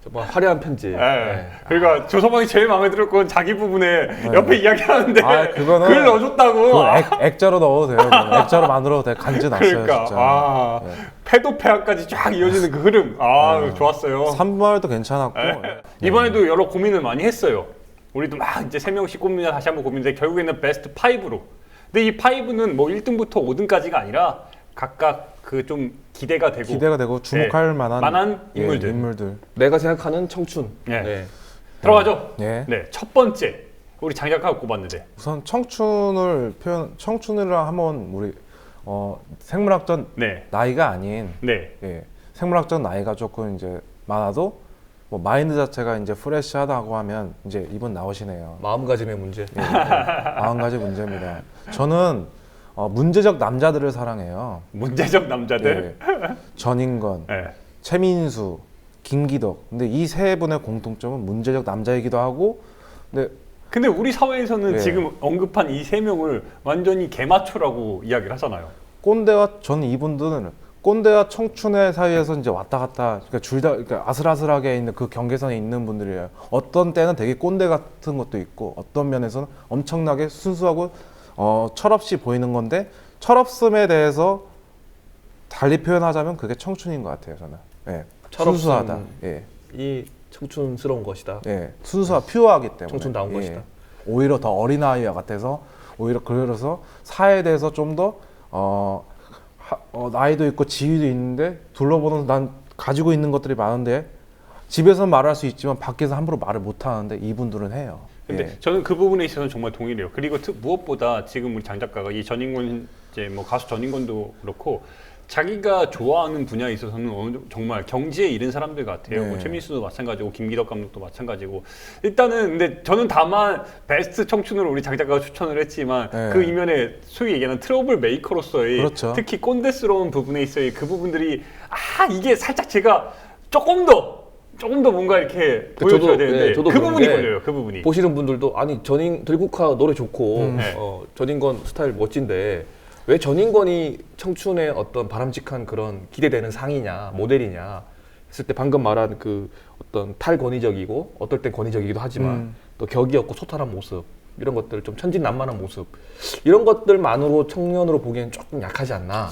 정말 화려한 편지. 네. 네. 그러니까 조서방이 제일 마음에 들었던 건 자기 부분에 옆에 이야기하는데 그거는 글 넣어줬다고. 그건 액자로 넣어도 돼요. 그건. 액자로 만들어도 돼. 간지 났어요 그러니까 진짜. 패도폐학까지 쫙 이어지는 그 흐름. 좋았어요. 3부말도 괜찮았고 이번에도 여러 고민을 많이 했어요. 우리도 막 이제 3명씩 고민을 다시 한번 고민했는데 결국에는 베스트 5로. 근데 이 5는 뭐 1등부터 5등까지가 아니라 각각 그 좀 기대가 되고 주목할 만한 인물들. 내가 생각하는 청춘. 네. 네. 들어가죠. 예. 네, 첫 번째 우리 장작하고 꼽았는데. 우선 청춘을 한번 우리 생물학적 네, 나이가 아닌 네, 예, 생물학적 나이가 조금 이제 많아도 뭐 마인드 자체가 이제 프레시하다고 하면 이제 이분 나오시네요. 마음가짐의 문제. 한 가지 문제입니다. 저는 문제적 남자들을 사랑해요. 문제적 남자들. 예. 전인권, 네. 최민수, 김기덕. 근데 이 세 분의 공통점은 문제적 남자이기도 하고, 근데 우리 사회에서는 네. 지금 언급한 이 3명을 완전히 개마초라고 이야기를 하잖아요. 저는 이분들은 꼰대와 청춘의 사이에서 이제 왔다 갔다, 그러니까 둘 다 그러니까 아슬아슬하게 있는 그 경계선에 있는 분들이에요. 어떤 때는 되게 꼰대 같은 것도 있고, 어떤 면에서는 엄청나게 순수하고 철없이 보이는 건데, 철없음에 대해서 달리 표현하자면 그게 청춘인 것 같아요, 저는. 예. 철없음. 순수하다. 예. 이 청춘스러운 것이다. 예, 순수하 퓨어하기 때문에 청춘다운 것이다. 오히려 더 어린아이와 같아서 오히려 그래서 사회에 대해서 좀 더 나이도 있고 지위도 있는데 둘러보는 난 가지고 있는 것들이 많은데 집에서 말할 수 있지만 밖에서 함부로 말을 못 하는데 이분들은 해요. 근데 예. 저는 그 부분에 있어서는 정말 동의를 해요. 그리고 무엇보다 지금 우리 장 작가가 이 전인권 이제 뭐 가수 전인권도 그렇고 자기가 좋아하는 분야에 있어서는 정말 경지에 이른 사람들 같아요. 네. 뭐 최민수도 마찬가지고 김기덕 감독도 마찬가지고 일단은 근데 저는 다만 베스트 청춘으로 우리 장 작가가 추천을 했지만 네. 그 이면에 소위 얘기하는 트러블 메이커로서의 그렇죠. 특히 꼰대스러운 부분에 있어의 그 부분들이 이게 살짝 제가 조금 더 뭔가 이렇게 보여줘야 되는데 저도 그 그런 부분이 게 걸려요. 그 부분이. 보시는 분들도 아니 들국화 노래 좋고 네. 전인권 스타일 멋진데 왜 전인권이 청춘의 어떤 바람직한 그런 기대되는 상이냐 모델이냐 했을 때 방금 말한 그 어떤 탈권위적이고 어떨 땐 권위적이기도 하지만 또 격이 없고 소탈한 모습 이런 것들 좀 천진난만한 모습 이런 것들만으로 청년으로 보기엔 조금 약하지 않나.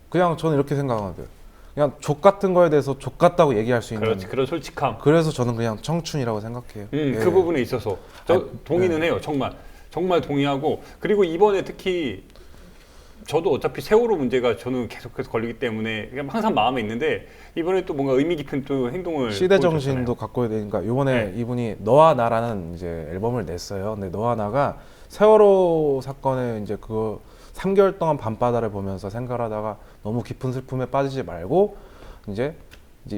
그냥 저는 이렇게 생각하는데요. 그냥 족 같은 거에 대해서 족 같다고 얘기할 수 있는. 그렇지, 그런 솔직함. 그래서 저는 그냥 청춘이라고 생각해요. 예. 그 부분에 있어서 저 동의는 해요. 정말 동의하고 그리고 이번에 특히 저도 어차피 세월호 문제가 저는 계속해서 걸리기 때문에 그냥 항상 마음에 있는데 이번에 또 뭔가 의미 깊은 또 행동을 시대 보여줬잖아요. 정신도 갖고 해야 되니까 이번에 네. 이분이 너와 나라는 이제 앨범을 냈어요. 근데 너와 나가 세월호 사건에 이제 그 3개월 동안 밤바다를 보면서 생각하다가 너무 깊은 슬픔에 빠지지 말고 이제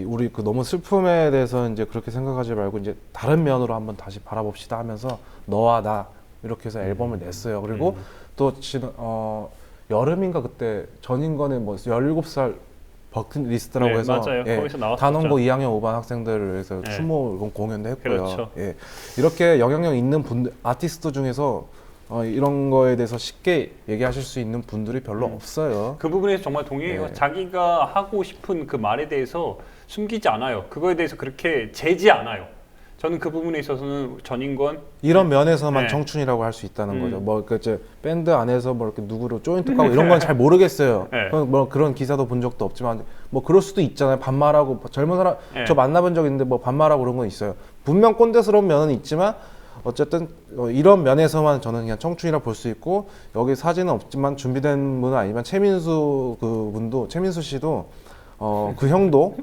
우리 그 너무 슬픔에 대해서 이제 그렇게 생각하지 말고 이제 다른 면으로 한번 다시 바라봅시다 하면서 너와 나 이렇게 해서 앨범을 냈어요. 그리고 또 지금 여름인가 그때 전인권의 뭐 17살 버킷리스트라고 네, 해서 맞아요. 거기서 나왔었죠. 단원고 2학년 5반 학생들을 위해서 네. 추모 공연도 했고요. 그렇죠. 예. 이렇게 영향력 있는 분들 아티스트 중에서 이런 거에 대해서 쉽게 얘기하실 수 있는 분들이 별로 없어요. 그 부분에서 정말 동의해요. 네. 자기가 하고 싶은 그 말에 대해서 숨기지 않아요. 그거에 대해서 그렇게 재지 않아요. 저는 그 부분에 있어서는 전인권 이런 면에서만 네. 청춘이라고 할 수 있다는 거죠. 뭐 이제 밴드 안에서 뭐 이렇게 누구로 조인트 까고 이런 건 잘 모르겠어요. 네. 뭐 그런 기사도 본 적도 없지만 뭐 그럴 수도 있잖아요. 반말하고 젊은 사람 네. 저 만나본 적 있는데 뭐 반말하고 그런 건 있어요. 분명 꼰대스러운 면은 있지만 어쨌든 이런 면에서만 저는 그냥 청춘이라 볼 수 있고 여기 사진은 없지만 준비된 분은 아니지만 최민수 최민수 씨도 그 형도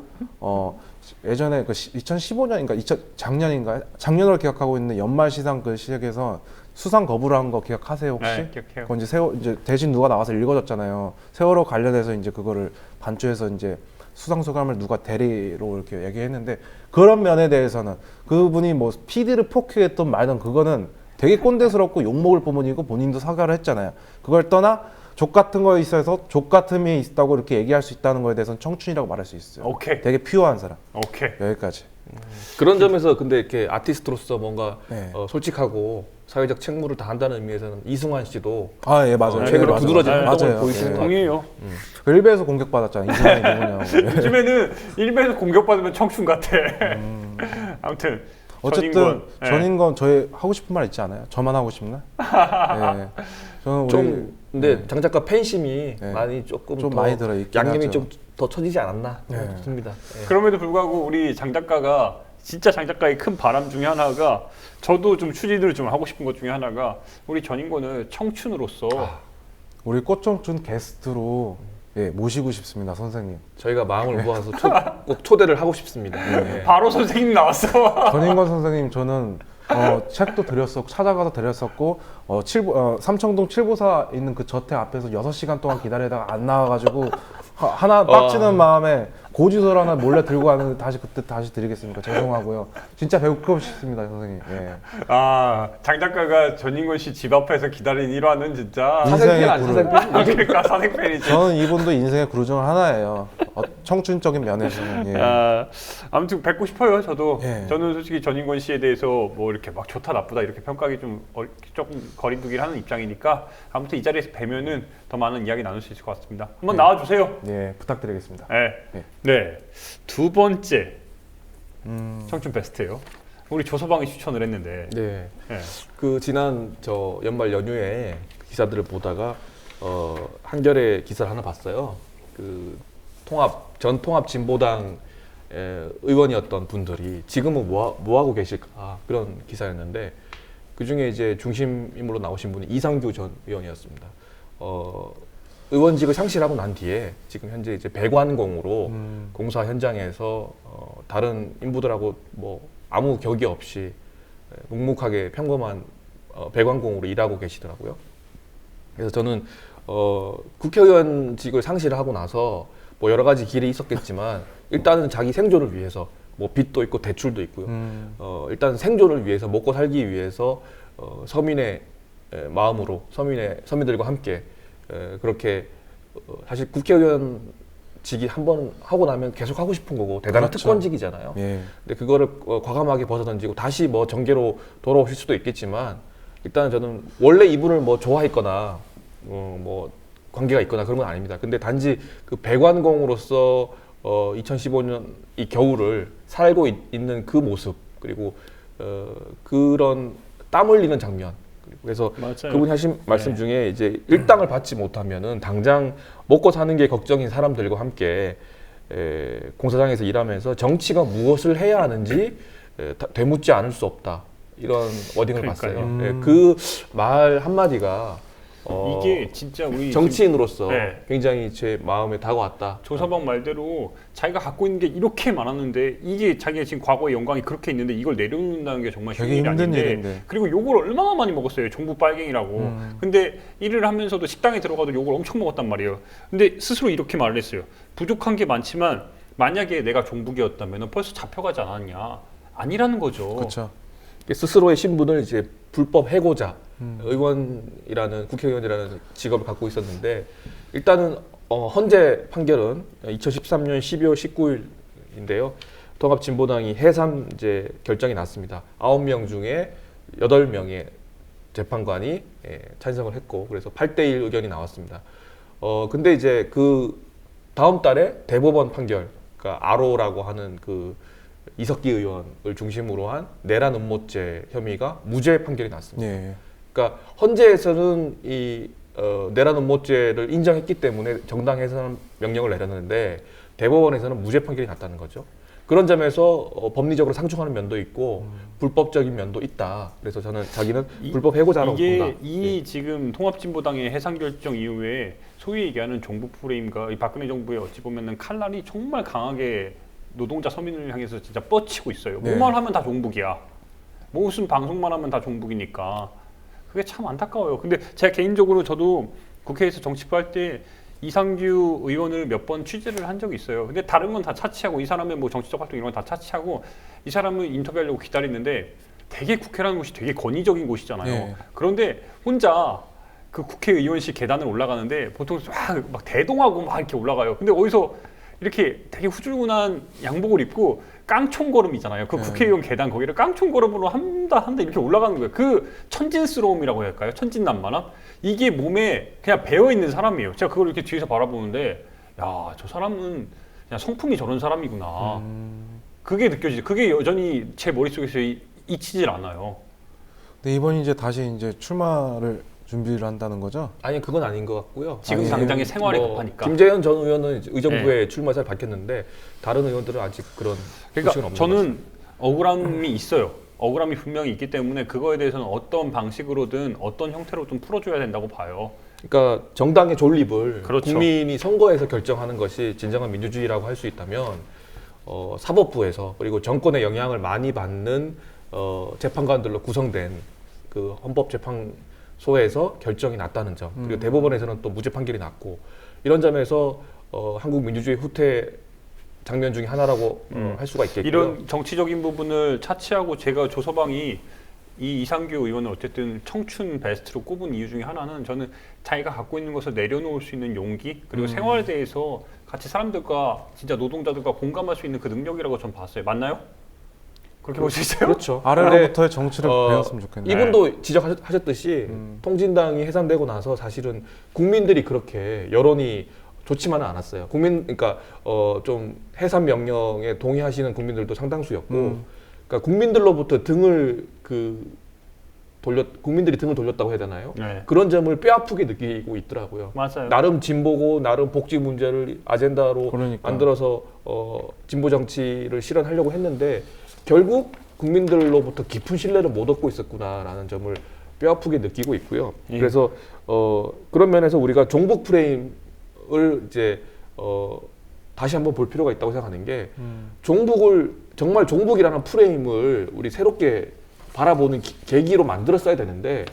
예전에 그 2015년인가 작년으로 기억하고 있는 연말 시상 그 시작에서 수상 거부를 한 거 기억하세요 혹시? 네, 기억해요. 그건 이제 대신 누가 나와서 읽어줬잖아요. 세월호 관련해서 이제 그거를 반주해서 이제 수상 소감을 누가 대리로 이렇게 얘기했는데 그런 면에 대해서는 그분이 뭐 PD를 폭행했던 말든 그거는 되게 꼰대스럽고 욕먹을 부분이고 본인도 사과를 했잖아요. 그걸 떠나 족 같은 거에 있어서 족 같음이 있다고 이렇게 얘기할 수 있다는 거에 대해서는 청춘이라고 말할 수 있어요. 오케이. 되게 퓨어한 사람. 오케이. 여기까지. 그런 점에서 근데 이렇게 아티스트로서 뭔가 네. 솔직하고 사회적 책무를 다한다는 의미에서는 이승환 씨도 예 맞아요. 최근에 맞아요. 두드러지는 맞아요. 행동을 보이시는 예. 것 동의해요. 그 일베에서 공격받았잖아요. 이승환이 누구냐고. 요즘에는 일베에서 공격받으면 청춘 같아. 아무튼 어쨌든 전인권. 예. 전인권 저희 하고 싶은 말 있지 않아요? 저만 하고 싶나? 예. 저는 좀 근데 장 작가 팬심이 네. 많이 조금 좀 더 많이 들어 있긴 양념이 하죠. 좀 더 쳐지지 않았나 네. 싶습니다. 예. 그럼에도 불구하고 우리 장 작가가 진짜 장 작가의 큰 바람 중에 하나가 저도 좀 추진을 좀 하고 싶은 것 중에 하나가 우리 전인권을 청춘으로서 우리 꽃청춘 게스트로 모시고 싶습니다, 선생님. 저희가 마음을 모아서 꼭 초대를 하고 싶습니다. 예. 바로 선생님 나왔어. 전인권 선생님 저는 책도 드렸었고 찾아가서 드렸었고 삼청동 칠보사 있는 그 저택 앞에서 6시간 동안 기다리다가 안 나와가지고 하나 빡치는 마음에 고지서를 하나 몰래 들고 왔는데 그때 다시 드리겠습니다. 죄송하고요. 진짜 배우고 싶습니다, 선생님. 예. 장 작가가 전인권 씨 집 앞에서 기다린 일화는 진짜 인생의 사생팬 구루. 그러니까 사생팬이지. 저는 이분도 인생의 구루 중 하나예요. 청춘적인 면에서는. 예. 아무튼 뵙고 싶어요. 저도. 예. 저는 솔직히 전인권 씨에 대해서 뭐 이렇게 막 좋다 나쁘다 이렇게 평가하기 좀 조금 거리두기를 하는 입장이니까 아무튼 이 자리에서 뵈면은 더 많은 이야기 나눌 수 있을 것 같습니다. 한번 나와주세요. 예, 부탁드리겠습니다. 네. 네. 두 번째 청춘 베스트예요. 우리 조서방이 추천을 했는데. 네. 네. 그 지난 저 연말 연휴에 기사들을 보다가 한겨레 기사를 하나 봤어요. 그 통합 진보당의 의원이었던 분들이 지금은 뭐 하고 계실까 그런 기사였는데 그 중에 이제 중심 인물로 나오신 분이 이상규 전 의원이었습니다. 의원직을 상실하고 난 뒤에 지금 현재 이제 배관공으로 공사 현장에서 다른 인부들하고 뭐 아무 격이 없이 묵묵하게 평범한 배관공으로 일하고 계시더라고요. 그래서 저는 국회의원직을 상실하고 나서 뭐 여러 가지 길이 있었겠지만 일단은 자기 생존을 위해서 뭐 빚도 있고 대출도 있고요. 일단 생존을 위해서 먹고 살기 위해서 서민의 마음으로 서민들과 함께 그렇게 사실 국회의원직이 한번 하고 나면 계속 하고 싶은 거고 대단한 그렇죠. 특권직이잖아요. 예. 근데 그거를 과감하게 벗어던지고 다시 뭐 정계로 돌아오실 수도 있겠지만 일단 저는 원래 이분을 뭐 좋아했거나 뭐 관계가 있거나 그런 건 아닙니다. 근데 단지 그 배관공으로서 2015년 이 겨울을 살고 있는 그 모습 그리고 그런 땀 흘리는 장면 그래서 맞아요. 그분이 하신 말씀 중에 이제 일당을 받지 못하면은 당장 먹고 사는 게 걱정인 사람들과 함께 공사장에서 일하면서 정치가 무엇을 해야 하는지 되묻지 않을 수 없다 이런 워딩을 그러니까요. 봤어요. 그 말 한마디가 이게 진짜 우리 정치인으로서 네. 굉장히 제 마음에 다가왔다. 조서방 말대로 자기가 갖고 있는 게 이렇게 많았는데 이게 자기가 지금 과거의 영광이 그렇게 있는데 이걸 내려놓는다는 게 정말 쉬운 되게 일이 힘든 아닌데 일인데. 그리고 욕을 얼마나 많이 먹었어요. 정부 빨갱이라고. 근데 일을 하면서도 식당에 들어가도 욕을 엄청 먹었단 말이에요. 근데 스스로 이렇게 말을 했어요. 부족한 게 많지만 만약에 내가 종북이었다면 벌써 잡혀가지 않았냐. 아니라는 거죠. 그렇죠. 스스로의 신분을 이제 불법 해고자 의원이라는 국회의원이라는 직업을 갖고 있었는데 일단은 헌재 판결은 2013년 12월 19일인데요. 통합진보당이 해삼제 결정이 났습니다. 9명 중에 8명의 재판관이 찬성을 했고 그래서 8대1 의견이 나왔습니다. 근데 이제 그 다음 달에 대법원 판결, 그러니까 아로라고 하는 그 이석기 의원을 중심으로 한 내란 음모죄 혐의가 무죄 판결이 났습니다. 예. 그러니까 헌재에서는 이 내란 음모죄를 인정했기 때문에 정당 해산 명령을 내렸는데 대법원에서는 무죄 판결이 났다는 거죠. 그런 점에서 법리적으로 상충하는 면도 있고 불법적인 면도 있다. 그래서 저는 자기는 불법 해고자라고 본다. 이게 지금 통합진보당의 해산 결정 이후에 소위 얘기하는 정부 프레임과 이 박근혜 정부의 어찌 보면은 칼날이 정말 강하게 노동자 서민을 향해서 진짜 뻗치고 있어요. 네. 뭐만 하면 다 종북이야. 무슨 방송만 하면 다 종북이니까. 그게 참 안타까워요. 근데 제가 개인적으로 저도 국회에서 정치부할 때 이상규 의원을 몇 번 취재를 한 적이 있어요. 근데 다른 건 다 차치하고 이 사람의 뭐 정치적 활동 이런 건 다 차치하고 이 사람을 인터뷰하려고 기다리는데 되게 국회라는 곳이 되게 권위적인 곳이잖아요. 네. 그런데 혼자 그 국회의원실 계단을 올라가는데 보통 막 대동하고 막 이렇게 올라가요. 근데 어디서 이렇게 되게 후줄근한 양복을 입고 깡총걸음이잖아요. 그 국회의원 계단 거기를 깡총걸음으로 한다 이렇게 올라가는 거예요. 그 천진스러움이라고 할까요? 천진난만함? 이게 몸에 그냥 배어있는 사람이에요. 제가 그걸 이렇게 뒤에서 바라보는데 야, 저 사람은 그냥 성품이 저런 사람이구나. 그게 느껴지죠. 그게 여전히 제 머릿속에서 잊히질 않아요. 근데 이번 이제 다시 이제 출마를 준비를 한다는 거죠? 아니 그건 아닌 것 같고요. 지금 아니, 당장의 생활이 뭐 급하니까. 김재현 전 의원은 이제 의정부에 출마 의사를 밝혔는데 다른 의원들은 아직 그런 소식은 그러니까 없는 것 저는 억울함이 있어요. 억울함이 분명히 있기 때문에 그거에 대해서는 어떤 방식으로든 어떤 형태로든 풀어줘야 된다고 봐요. 그러니까 정당의 존립을 그렇죠. 국민이 선거에서 결정하는 것이 진정한 민주주의라고 할 수 있다면 사법부에서 그리고 정권의 영향을 많이 받는 재판관들로 구성된 그 헌법재판소에서 결정이 났다는 점 그리고 대법원에서는 또 무죄 판결이 났고 이런 점에서 한국 민주주의 후퇴 장면 중에 하나라고 할 수가 있겠고요. 이런 정치적인 부분을 차치하고 제가 조서방이 이 이상규 의원을 어쨌든 청춘 베스트로 꼽은 이유 중에 하나는 저는 자기가 갖고 있는 것을 내려놓을 수 있는 용기 그리고 생활에 대해서 같이 사람들과 진짜 노동자들과 공감할 수 있는 그 능력이라고 전 봤어요. 맞나요? 그렇게 볼 수 있어요? 그렇죠. 아래로부터의 정치를 배웠으면 좋겠네요. 이분도 지적하셨듯이 통진당이 해산되고 나서 사실은 국민들이 그렇게 여론이 좋지만은 않았어요. 그러니까 좀 해산 명령에 동의하시는 국민들도 상당수였고, 그러니까 국민들로부터 등을 국민들이 등을 돌렸다고 해야 되나요? 네. 그런 점을 뼈아프게 느끼고 있더라고요. 맞아요. 나름 진보고 나름 복지 문제를 아젠다로 그러니까. 만들어서 진보 정치를 실현하려고 했는데 결국 국민들로부터 깊은 신뢰를 못 얻고 있었구나라는 점을 뼈아프게 느끼고 있고요. 예. 그래서 그런 면에서 우리가 종북 프레임을 이제 다시 한번 볼 필요가 있다고 생각하는 게 종북을 정말 종북이라는 프레임을 우리 새롭게 바라보는 계기로 만들었어야 되는데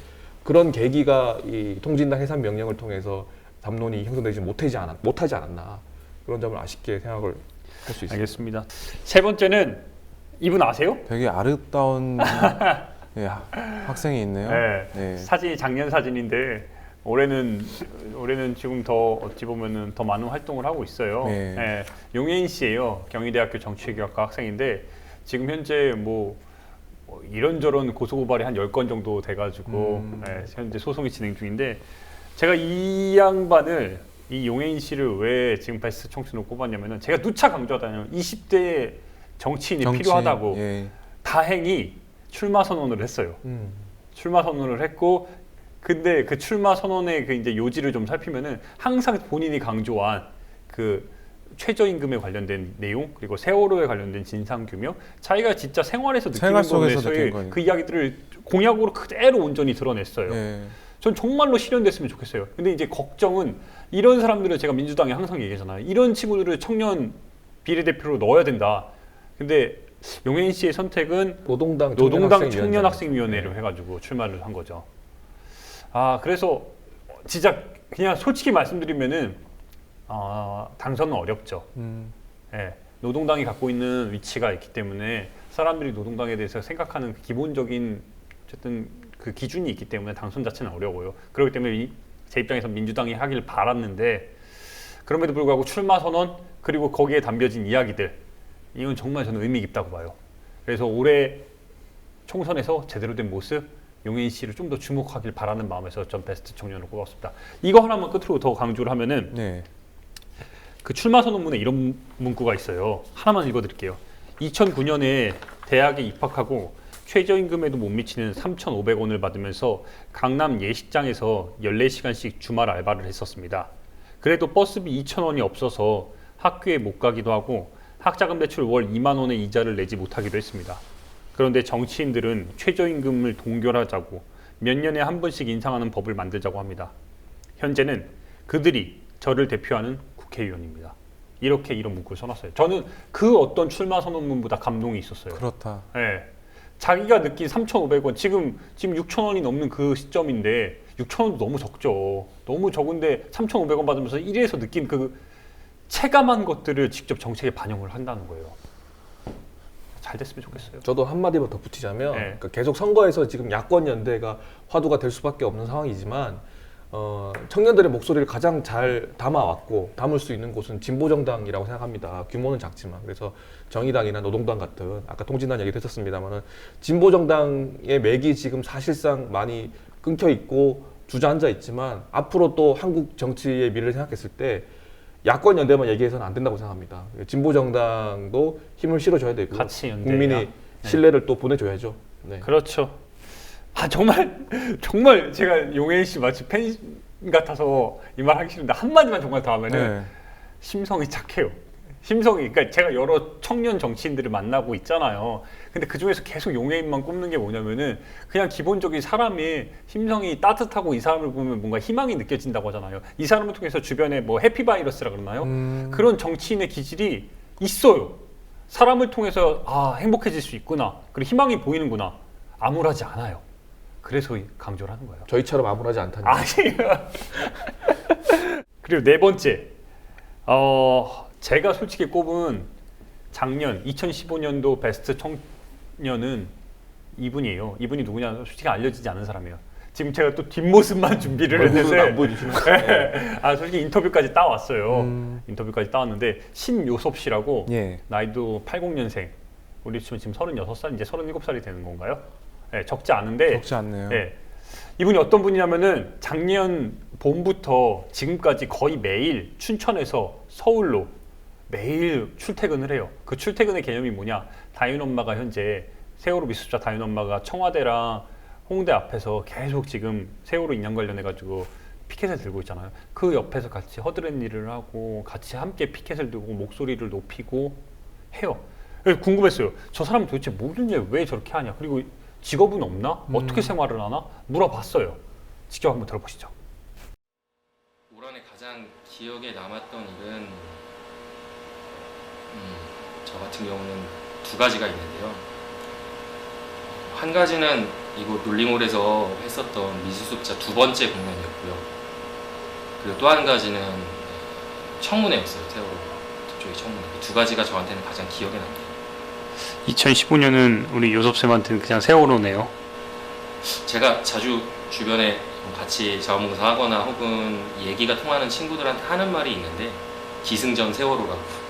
그런 계기가 이 통진당 해산 명령을 통해서 담론이 형성되지 못하지 않았나 그런 점을 아쉽게 생각을 할 수 있습니다. 알겠습니다. 세 번째는 이분 아세요? 되게 아름다운 예, 학생이 있네요. 네. 네. 사진이 작년 사진인데 올해는 지금 더 어찌 보면은 더 많은 활동을 하고 있어요. 네. 네. 용혜인 씨예요. 경희대학교 정치외교학과 학생인데 지금 현재 뭐 이런저런 고소고발이 한 10건 정도 돼가지고 네, 현재 소송이 진행 중인데 제가 이 양반을 이 용혜인 씨를 왜 지금 베스트 청춘으로 꼽았냐면은 제가 누차 강조하다는 20대 정치인이 필요하다고 예. 다행히 출마 선언을 했어요. 출마 선언을 했고 근데 그 출마 선언의 그 이제 요지를 좀 살피면은 항상 본인이 강조한 그 최저임금에 관련된 내용 그리고 세월호에 관련된 진상규명 자기가 진짜 생활에서 느끼는 생활 속에서 거에서의 느낀 거니까. 그 이야기들을 공약으로 그대로 온전히 드러냈어요. 예. 전 정말로 실현됐으면 좋겠어요. 근데 이제 걱정은 이런 사람들을 제가 민주당에 항상 얘기하잖아요. 이런 친구들을 청년 비례대표로 넣어야 된다. 근데 용혜인 씨의 선택은 노동당 청년학생위원회를 해가지고 출마를 한 거죠. 아 그래서 진짜 그냥 솔직히 말씀드리면은 당선은 어렵죠. 예, 노동당이 갖고 있는 위치가 있기 때문에 사람들이 노동당에 대해서 생각하는 그 기본적인 어쨌든 그 기준이 있기 때문에 당선 자체는 어려워요. 그렇기 때문에 제 입장에서 민주당이 하길 바랐는데 그럼에도 불구하고 출마 선언 그리고 거기에 담겨진 이야기들 이건 정말 저는 의미 깊다고 봐요. 그래서 올해 총선에서 제대로 된 모습 용혜인 씨를 좀 더 주목하길 바라는 마음에서 전 베스트 청년으로 꼽았습니다. 이거 하나만 끝으로 더 강조를 하면은 네. 그 출마 선언문에 이런 문구가 있어요. 하나만 읽어드릴게요. 2009년에 대학에 입학하고 최저임금에도 못 미치는 3,500원을 받으면서 강남 예식장에서 14시간씩 주말 알바를 했었습니다. 그래도 버스비 2,000원이 없어서 학교에 못 가기도 하고 학자금 대출 월 2만 원의 이자를 내지 못하기도 했습니다. 그런데 정치인들은 최저임금을 동결하자고 몇 년에 한 번씩 인상하는 법을 만들자고 합니다. 현재는 그들이 저를 대표하는 국회의원입니다. 이렇게 이런 문구를 써놨어요. 저는 그 어떤 출마 선언문보다 감동이 있었어요. 그렇다. 네. 자기가 느낀 3,500원 지금 6,000원이 넘는 그 시점인데 6,000원도 너무 적죠. 너무 적은데 3,500원 받으면서 1위에서 느낀 그 체감한 것들을 직접 정책에 반영을 한다는 거예요. 잘 됐으면 좋겠어요. 저도 한마디만 덧붙이자면 네. 그러니까 계속 선거에서 지금 야권 연대가 화두가 될 수밖에 없는 상황이지만 청년들의 목소리를 가장 잘 담아왔고 담을 수 있는 곳은 진보정당이라고 생각합니다. 규모는 작지만 그래서 정의당이나 노동당 같은 아까 통진당 얘기도 했었습니다만은 진보정당의 맥이 지금 사실상 많이 끊겨 있고 주저앉아 있지만 앞으로 또 한국 정치의 미래를 생각했을 때 야권 연대만 얘기해서는 안 된다고 생각합니다. 진보정당도 힘을 실어줘야 되고 같이 연대해야. 국민이 신뢰를 또 보내줘야죠. 네. 그렇죠. 아 정말 제가 용혜인 씨 마치 팬 같아서 이 말 하기 싫은데 한마디만 정말 더 하면은 네. 심성이 착해요. 심성이 그러니까 제가 여러 청년 정치인들을 만나고 있잖아요. 근데 그 중에서 계속 용혜인만 꼽는 게 뭐냐면은 그냥 기본적인 사람의 심성이 따뜻하고 이 사람을 보면 뭔가 희망이 느껴진다고 하잖아요. 이 사람을 통해서 주변에 뭐 해피바이러스라 그러나요? 그런 정치인의 기질이 있어요. 사람을 통해서 행복해질 수 있구나. 그리고 희망이 보이는구나. 암울하지 않아요. 그래서 강조를 하는 거예요. 저희처럼 암울하지 않다니. 그리고 네 번째, 제가 솔직히 꼽은 작년 2015년도 베스트 청년은 이분이에요. 이분이 누구냐 솔직히 알려지지 않은 사람이에요. 지금 제가 또 뒷모습만 준비를 했는데 안 보여주시는 거예요? 솔직히 인터뷰까지 따왔어요. 인터뷰까지 따왔는데 신요섭 씨라고 예. 나이도 80년생 우리 지금 36살 이제 37살이 되는 건가요? 네, 적지 않은데 적지 않네요. 네. 이분이 어떤 분이냐면은 작년 봄부터 지금까지 거의 매일 춘천에서 서울로 매일 출퇴근을 해요. 그 출퇴근의 개념이 뭐냐? 다윤 엄마가 현재 세월호 미수자 다윤 엄마가 청와대랑 홍대 앞에서 계속 지금 세월호 인연 관련해가지고 피켓을 들고 있잖아요. 그 옆에서 같이 허드렛 일을 하고 같이 함께 피켓을 들고 목소리를 높이고 해요. 그래서 궁금했어요. 저 사람 도대체 뭐길래 왜 저렇게 하냐. 그리고 직업은 없나? 어떻게 생활을 하나? 물어봤어요. 직접 한번 들어보시죠. 올 한해 가장 기억에 남았던 일은 저 같은 경우는 두 가지가 있는데요. 한 가지는 이곳 롤링홀에서 했었던 미수습자 두 번째 공연이었고요. 그리고 또 한 가지는 청문회였어요. 세월호 쪽의 청문회. 그 두 가지가 저한테는 가장 기억에 남네요. 2015년은 우리 요섭쌤한테는 그냥 세월호네요. 제가 자주 주변에 같이 자원봉사 하거나 혹은 얘기가 통하는 친구들한테 하는 말이 있는데 기승전 세월호라고.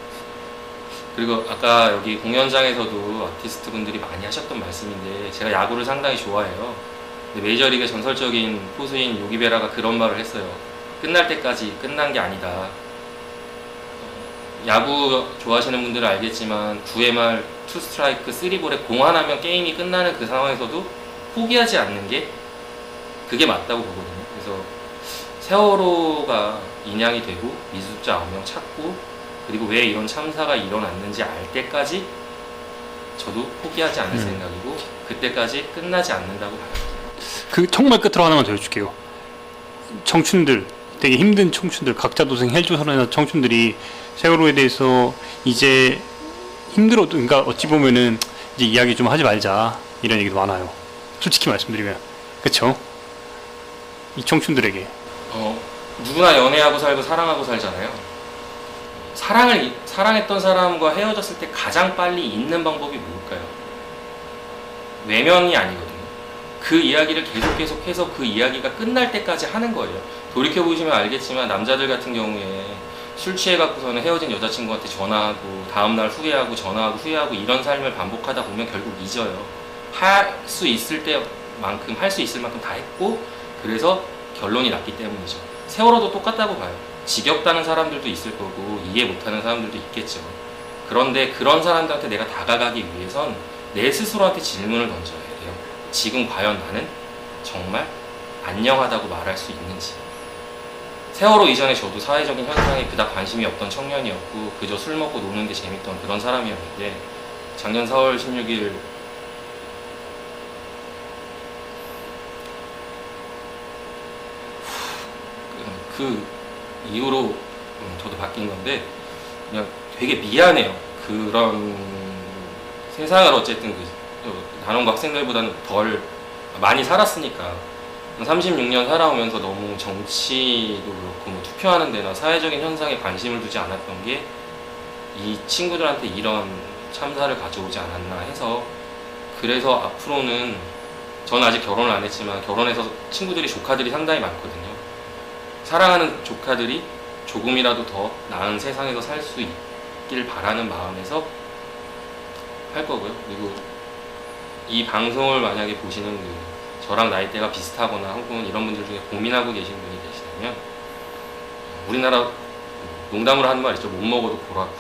그리고 아까 여기 공연장에서도 아티스트 분들이 많이 하셨던 말씀인데 제가 야구를 상당히 좋아해요. 근데 메이저리그의 전설적인 포수인 요기베라가 그런 말을 했어요. 끝날 때까지 끝난 게 아니다. 야구 좋아하시는 분들은 알겠지만 9회 말 2스트라이크 3볼에 공 하나면 게임이 끝나는 그 상황에서도 포기하지 않는 게 그게 맞다고 보거든요. 그래서 세월호가 인양이 되고 미수습자 9명 찾고 그리고 왜 이런 참사가 일어났는지 알 때까지 저도 포기하지 않을 생각이고 그때까지 끝나지 않는다고 봐요. 그 정말 끝으로 하나만 더 해줄게요. 청춘들, 되게 힘든 청춘들, 각자 도생 헬조선의 청춘들이 세월호에 대해서 이제 힘들어도, 그러니까 어찌 보면은 이제 이야기 좀 하지 말자 이런 얘기도 많아요. 솔직히 말씀드리면, 그렇죠? 이 청춘들에게 누구나 연애하고 살고 사랑하고 살잖아요. 사랑했던 사람과 헤어졌을 때 가장 빨리 잊는 방법이 뭘까요? 외면이 아니거든요. 그 이야기를 계속해서 그 이야기가 끝날 때까지 하는 거예요. 돌이켜보시면 알겠지만 남자들 같은 경우에 술 취해갖고서는 헤어진 여자친구한테 전화하고 다음날 후회하고 전화하고 후회하고 이런 삶을 반복하다 보면 결국 잊어요. 할 수 있을 때만큼 할 수 있을 만큼 다 했고 그래서 결론이 났기 때문이죠. 세월호도 똑같다고 봐요. 지겹다는 사람들도 있을 거고 이해 못하는 사람들도 있겠죠. 그런데 그런 사람들한테 내가 다가가기 위해선 내 스스로한테 질문을 던져야 돼요. 지금 과연 나는 정말 안녕하다고 말할 수 있는지. 세월호 이전에 저도 사회적인 현상에 그닥 관심이 없던 청년이었고 그저 술 먹고 노는 게 재밌던 그런 사람이었는데 작년 4월 16일 그 이후로 저도 바뀐 건데 그냥 되게 미안해요. 그런 세상을 어쨌든 단원고 학생들보다는 덜 많이 살았으니까 36년 살아오면서 너무 정치도 그렇고 뭐 투표하는 데나 사회적인 현상에 관심을 두지 않았던 게 이 친구들한테 이런 참사를 가져오지 않았나 해서 그래서 앞으로는 저는 아직 결혼을 안 했지만 결혼해서 친구들이 조카들이 상당히 많거든요. 사랑하는 조카들이 조금이라도 더 나은 세상에서 살 수 있길 바라는 마음에서 할 거고요. 그리고 이 방송을 만약에 보시는 저랑 나이대가 비슷하거나 혹은 이런 분들 중에 고민하고 계신 분이 계시다면 우리나라 농담으로 하는 말 있죠. 못 먹어도 보라고.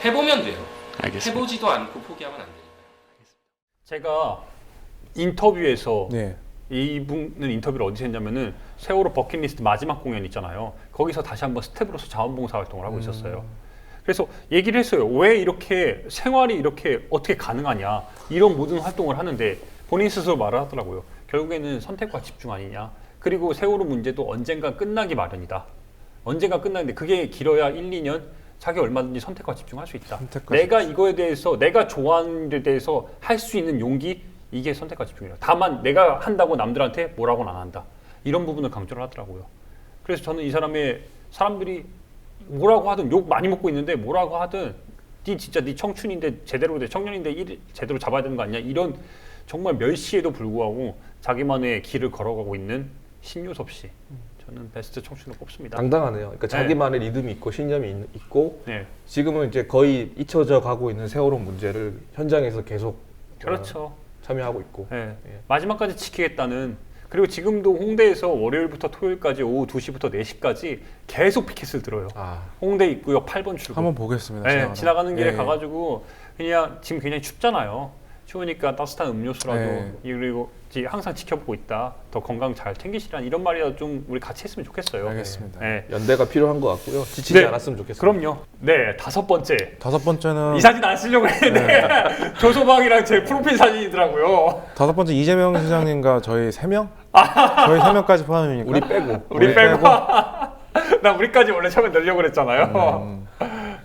해보면 돼요. 알겠습니다. 해보지도 않고 포기하면 안 되니까. 제가 인터뷰에서 네. 이분은 인터뷰를 어디서 했냐면은 세월호 버킷리스트 마지막 공연 있잖아요. 거기서 다시 한번 스텝으로서 자원봉사 활동을 하고 있었어요. 그래서 얘기를 했어요. 왜 이렇게 생활이 이렇게 어떻게 가능하냐. 이런 모든 활동을 하는데 본인 스스로 말을 하더라고요. 결국에는 선택과 집중 아니냐. 그리고 세월호 문제도 언젠가 끝나기 마련이다. 언젠가 끝나는데 그게 길어야 1, 2년 자기 얼마든지 선택과 집중할 수 있다. 내가 이거에 대해서 내가 좋아하는 데 대해서 할 수 있는 용기 이게 선택과 집중이에요. 다만 내가 한다고 남들한테 뭐라고는 안 한다. 이런 부분을 강조를 하더라고요. 그래서 저는 이 사람들이 뭐라고 하든 욕 많이 먹고 있는데 뭐라고 하든 진짜 네 청춘인데 제대로 돼 청년인데 일 제대로 잡아야 되는 거 아니냐 이런 정말 멸시에도 불구하고 자기만의 길을 걸어가고 있는 신요섭 씨. 저는 베스트 청춘을 꼽습니다. 당당하네요. 그러니까 자기만의 리듬이 있고 신념이 있고 네. 지금은 이제 거의 잊혀져 가고 있는 세월호 문제를 현장에서 계속 그렇죠. 참여하고 있고 네. 마지막까지 지키겠다는 그리고 지금도 홍대에서 월요일부터 토요일까지 오후 2시부터 4시까지 계속 피켓을 들어요. 홍대 입구역 8번 출구. 한번 보겠습니다. 네, 지나가는 길에 가가지고 그냥 지금 굉장히 춥잖아요. 추우니까 따뜻한 음료수라도 네. 그리고 항상 지켜보고 있다. 더 건강 잘 챙기시라는 이런 말이라도 좀 우리 같이 했으면 좋겠어요. 알겠습니다. 네. 연대가 필요한 것 같고요. 지치지 네. 않았으면 좋겠습니다. 그럼요. 네, 5번째. 5번째는 이 사진 안 쓰려고 했는데 조소방이랑 제 프로필 사진이더라고요. 5번째 이재명 시장님과 저희 3명? 저희 3명까지 포함입니까? 우리 빼고. 우리 빼고. 나 우리까지 원래 처음에 넣으려고 그랬잖아요.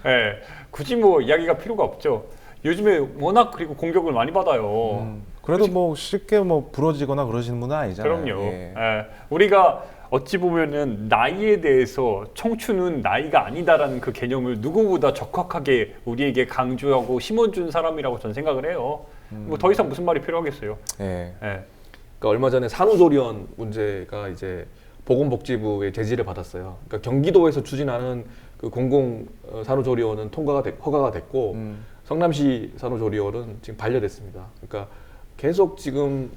네, 굳이 뭐 이야기가 필요가 없죠. 요즘에 워낙 그리고 공격을 많이 받아요. 그래도 뭐 쉽게 뭐 부러지거나 그러시는 분은 아니잖아요. 그럼요. 예. 예, 우리가 어찌 보면은 나이에 대해서 청춘은 나이가 아니다라는 그 개념을 누구보다 적확하게 우리에게 강조하고 심어준 사람이라고 저는 생각을 해요. 뭐 더 이상 무슨 말이 필요하겠어요. 예. 예. 그러니까 얼마 전에 산후조리원 문제가 이제 보건복지부의 제지를 받았어요. 그러니까 경기도에서 추진하는 그 공공 산후조리원은 허가가 됐고 성남시 산후조리원은 지금 반려됐습니다. 그러니까 계속 지금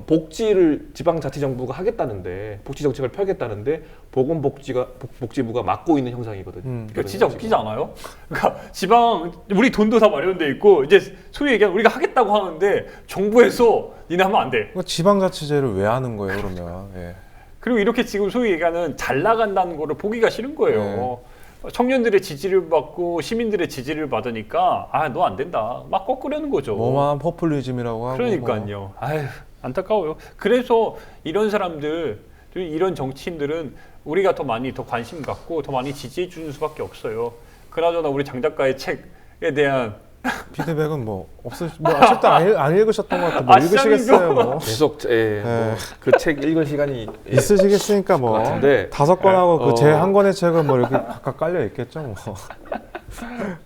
복지를 지방자치정부가 하겠다는데 복지 정책을 펴겠다는데 보건복지부가 막고 있는 형상이거든요. 그러니까 진짜 웃기지 않아요? 그러니까 지방 우리 돈도 다 마련돼 있고 이제 소위 얘기하면 우리가 하겠다고 하는데 정부에서 니네 하면 안 돼. 지방자치제를 왜 하는 거예요, 그러면? 예. 그리고 이렇게 지금 소위 얘기하는 잘 나간다는 거를 보기가 싫은 거예요. 청년들의 지지를 받고 시민들의 지지를 받으니까 아, 너 안 된다. 막 꺾으려는 거죠. 뭐만 포퓰리즘이라고 하고. 그러니까요. 아휴, 안타까워요. 그래서 이런 사람들, 이런 정치인들은 우리가 더 관심 갖고 더 많이 지지해 주는 수밖에 없어요. 그나저나 우리 장 작가의 책에 대한 피드백은 뭐 책도 안 읽으셨던 것 같아요. 뭐 읽으시겠어요, 뭐. 계속 그 책 읽을 시간이 있으시겠으니까 뭐. 같은데 5권하고 그 제 한 권의 책은 뭐 이렇게 각각 깔려 있겠죠, 뭐.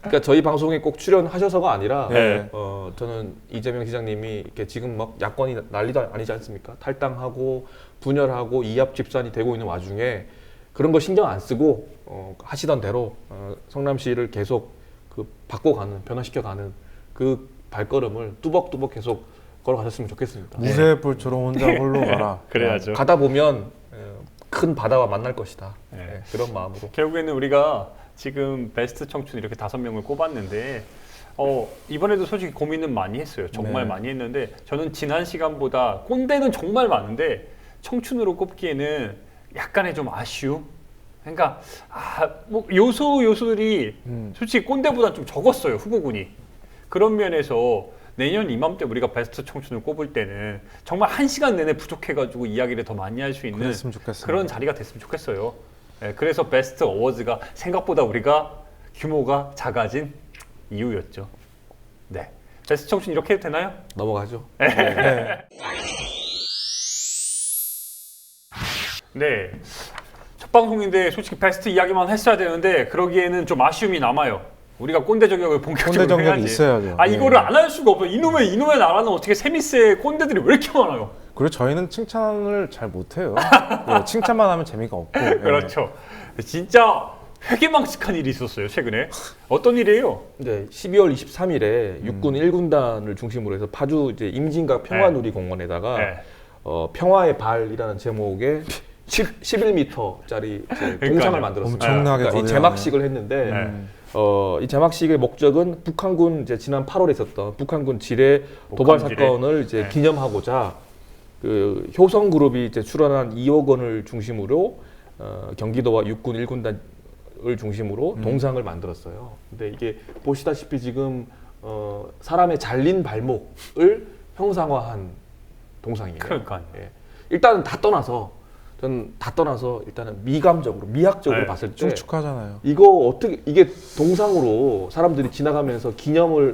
그러니까 저희 방송에 꼭 출연하셔서가 아니라 네. 저는 이재명 시장님이 이렇게 지금 막 야권이 난리도 아니지 않습니까? 탈당하고 분열하고 이합 집산이 되고 있는 와중에 그런 거 신경 안 쓰고 하시던 대로 성남시를 계속 그 바꿔가는 변화시켜가는 그 발걸음을 뚜벅뚜벅 계속 걸어가셨으면 좋겠습니다. 무쇠의 불처럼 혼자 홀로 가라. 그래야죠. 가다 보면 큰 바다와 만날 것이다. 네. 그런 마음으로. 결국에는 우리가 지금 베스트 청춘 이렇게 5명을 꼽았는데 이번에도 솔직히 고민은 많이 했어요. 정말 네. 많이 했는데 저는 지난 시간보다 꼰대는 정말 많은데 청춘으로 꼽기에는 약간의 좀 아쉬움. 그러니까 뭐 요소들이 솔직히 꼰대보다 좀 적었어요, 후보군이. 그런 면에서 내년 이맘때 우리가 베스트 청춘을 꼽을 때는 정말 1시간 내내 부족해가지고 이야기를 더 많이 할 수 있는 그랬으면 좋겠습니다. 그런 자리가 됐으면 좋겠어요. 네, 그래서 베스트 어워즈가 생각보다 우리가 규모가 작아진 이유였죠. 네, 베스트 청춘 이렇게 해도 되나요? 넘어가죠. 네. 첫 방송인데 솔직히 베스트 이야기만 했어야 되는데 그러기에는 좀 아쉬움이 남아요. 우리가 꼰대 저격을 본격적으로 꼰대 정력이 해야지. 있어야죠. 이거를 안 할 수가 없어. 이놈의 나라는 어떻게 세미세 꼰대들이 왜 이렇게 많아요? 그리고 저희는 칭찬을 잘 못해요. 칭찬만 하면 재미가 없고. 그렇죠. 진짜 회개망측한 일이 있었어요, 최근에. 어떤 일이에요? 네, 12월 23일에 육군 1군단을 중심으로 해서 파주 이제 임진각 평화누리공원에다가 네. 평화의 발이라는 제목의 11m짜리 동상을 만들었어요. 엄청나게 그러니까 이 거대하네. 제막식을 했는데 네. 이 제막식의 목적은 북한군 이제 지난 8월에 있었던 북한군 지뢰 도발 지뢰. 사건을 이제 네. 기념하고자 그 효성그룹이 이제 출연한 2억 원을 중심으로 경기도와 육군 1군단을 중심으로 동상을 만들었어요. 근데 이게 보시다시피 지금 사람의 잘린 발목을 형상화한 동상이에요. 그러니까요. 예. 일단은 다 떠나서 일단은 미감적으로 미학적으로 네. 봤을 때 쭉쭉하잖아요. 이거 어떻게 이게 동상으로 사람들이 지나가면서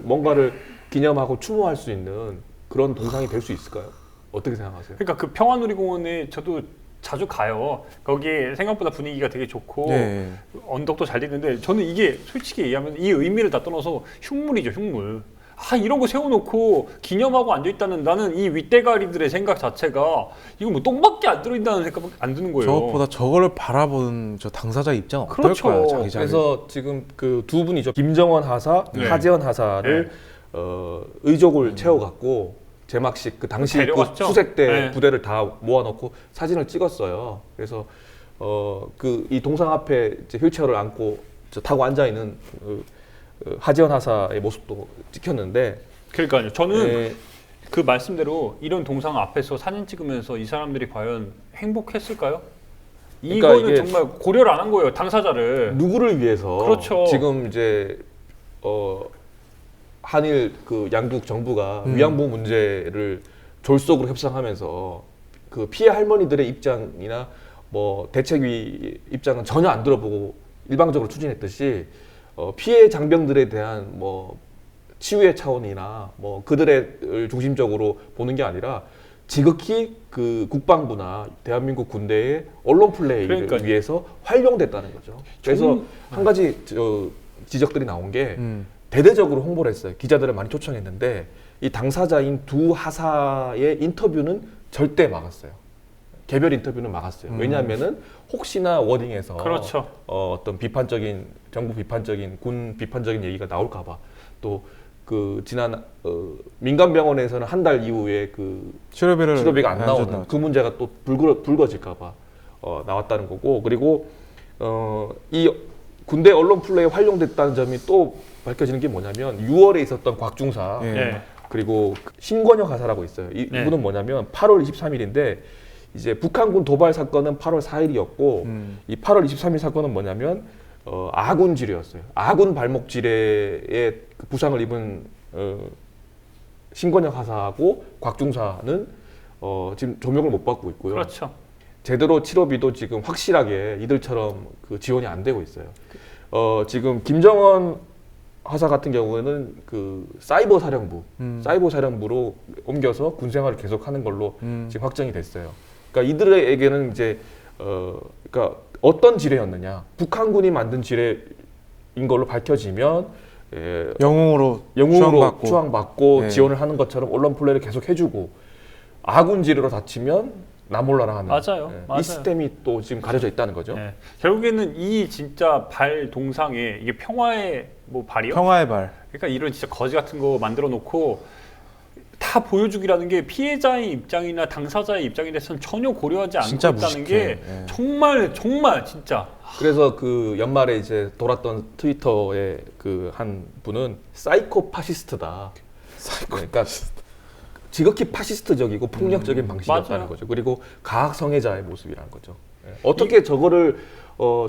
뭔가를 기념하고 추모할 수 있는 그런 동상이 될 수 있을까요? 어떻게 생각하세요? 그러니까 그 평화누리공원에 저도 자주 가요. 거기 생각보다 분위기가 되게 좋고 네. 언덕도 잘 되는데 저는 이게 솔직히 얘기하면 이 의미를 다 떠나서 흉물이죠, 흉물. 이런 거 세워놓고 기념하고 앉아있다는 나는 이 윗대가리들의 생각 자체가 이거 뭐 똥밖에 안 들어있다는 생각밖에 안 드는 거예요. 저것보다 저거를 바라보는 저 당사자 입장 그렇죠. 어떨까요? 자기 자리. 그래서 지금 그 두 분이죠. 김정원 하사, 네. 하재헌 하사를 의족을 채워갖고 제막식 그 당시 그 데려갔죠? 수색 때 네. 부대를 다 모아놓고 사진을 찍었어요. 그래서 이 동상 앞에 이제 휠체어를 안고 타고 앉아 있는 하재헌 하사의 모습도 찍혔는데 그러니까요. 저는 예, 그 말씀대로 이런 동상 앞에서 사진 찍으면서 이 사람들이 과연 행복했을까요? 그러니까 이거는 이게 정말 고려를 안 한 거예요, 당사자를. 누구를 위해서 그렇죠. 지금 이제 한일 그 양국 정부가 위안부 문제를 졸속으로 협상하면서 그 피해 할머니들의 입장이나 뭐 대책위 입장은 전혀 안 들어보고 일방적으로 추진했듯이 피해 장병들에 대한 뭐 치유의 차원이나 뭐 그들의 중심적으로 보는 게 아니라 지극히 그 국방부나 대한민국 군대의 언론 플레이를 그러니까요. 위해서 활용됐다는 거죠. 그래서 한 가지 지적들이 나온 게 대대적으로 홍보를 했어요. 기자들을 많이 초청했는데 이 당사자인 두 하사의 인터뷰는 절대 막았어요. 개별 인터뷰는 막았어요. 왜냐하면은 혹시나 워딩에서 그렇죠. 어떤 비판적인 정부 비판적인 군 비판적인 얘기가 나올까봐 또 그 지난 민간 병원에서는 한 달 이후에 그 치료비가 안 나오는 그 문제가 또 불거질까봐 나왔다는 거고 그리고 이 군대 언론 플레이에 활용됐다는 점이 또 밝혀지는 게 뭐냐면 6월에 있었던 곽중사 네. 그리고 신권혁 하사라고 있어요. 네. 이분은 뭐냐면 8월 23일인데 이제 북한군 도발 사건은 8월 4일이었고 이 8월 23일 사건은 뭐냐면 아군 지뢰였어요. 아군 발목 지뢰에 그 부상을 입은 신권혁 하사하고 곽중사는 지금 조명을 못 받고 있고요. 그렇죠. 제대로 치료비도 지금 확실하게 이들처럼 그 지원이 안 되고 있어요. 지금 김정은 하사 같은 경우에는 그 사이버 사령부로 옮겨서 군 생활을 계속하는 걸로 지금 확정이 됐어요. 그러니까 이들에게는 이제 그러니까 어떤 지뢰였느냐? 북한군이 만든 지뢰인 걸로 밝혀지면 영웅으로 추앙받고 네. 지원을 하는 것처럼 언론 플레이를 계속 해주고 아군 지뢰로 다치면 나 몰라라 하는 맞아요. 맞아요. 이 시스템이 또 지금 가려져 있다는 거죠. 네. 결국에는 이 진짜 발 동상에 이게 평화의 뭐 발이요? 평화의 발. 그러니까 이런 진짜 거지 같은 거 만들어 놓고 다 보여주기라는 게 피해자의 입장이나 당사자의 입장에 대해서는 전혀 고려하지 않고 진짜 있다는 무식해. 게 예. 정말 진짜 그래서 그 연말에 이제 돌았던 트위터에 그 한 분은 사이코 파시스트다. 그러니까 지극히 파시스트적이고 폭력적인 방식이었다는 맞아요. 거죠. 그리고 가학 성애자의 모습이라는 거죠. 예. 어떻게 저거를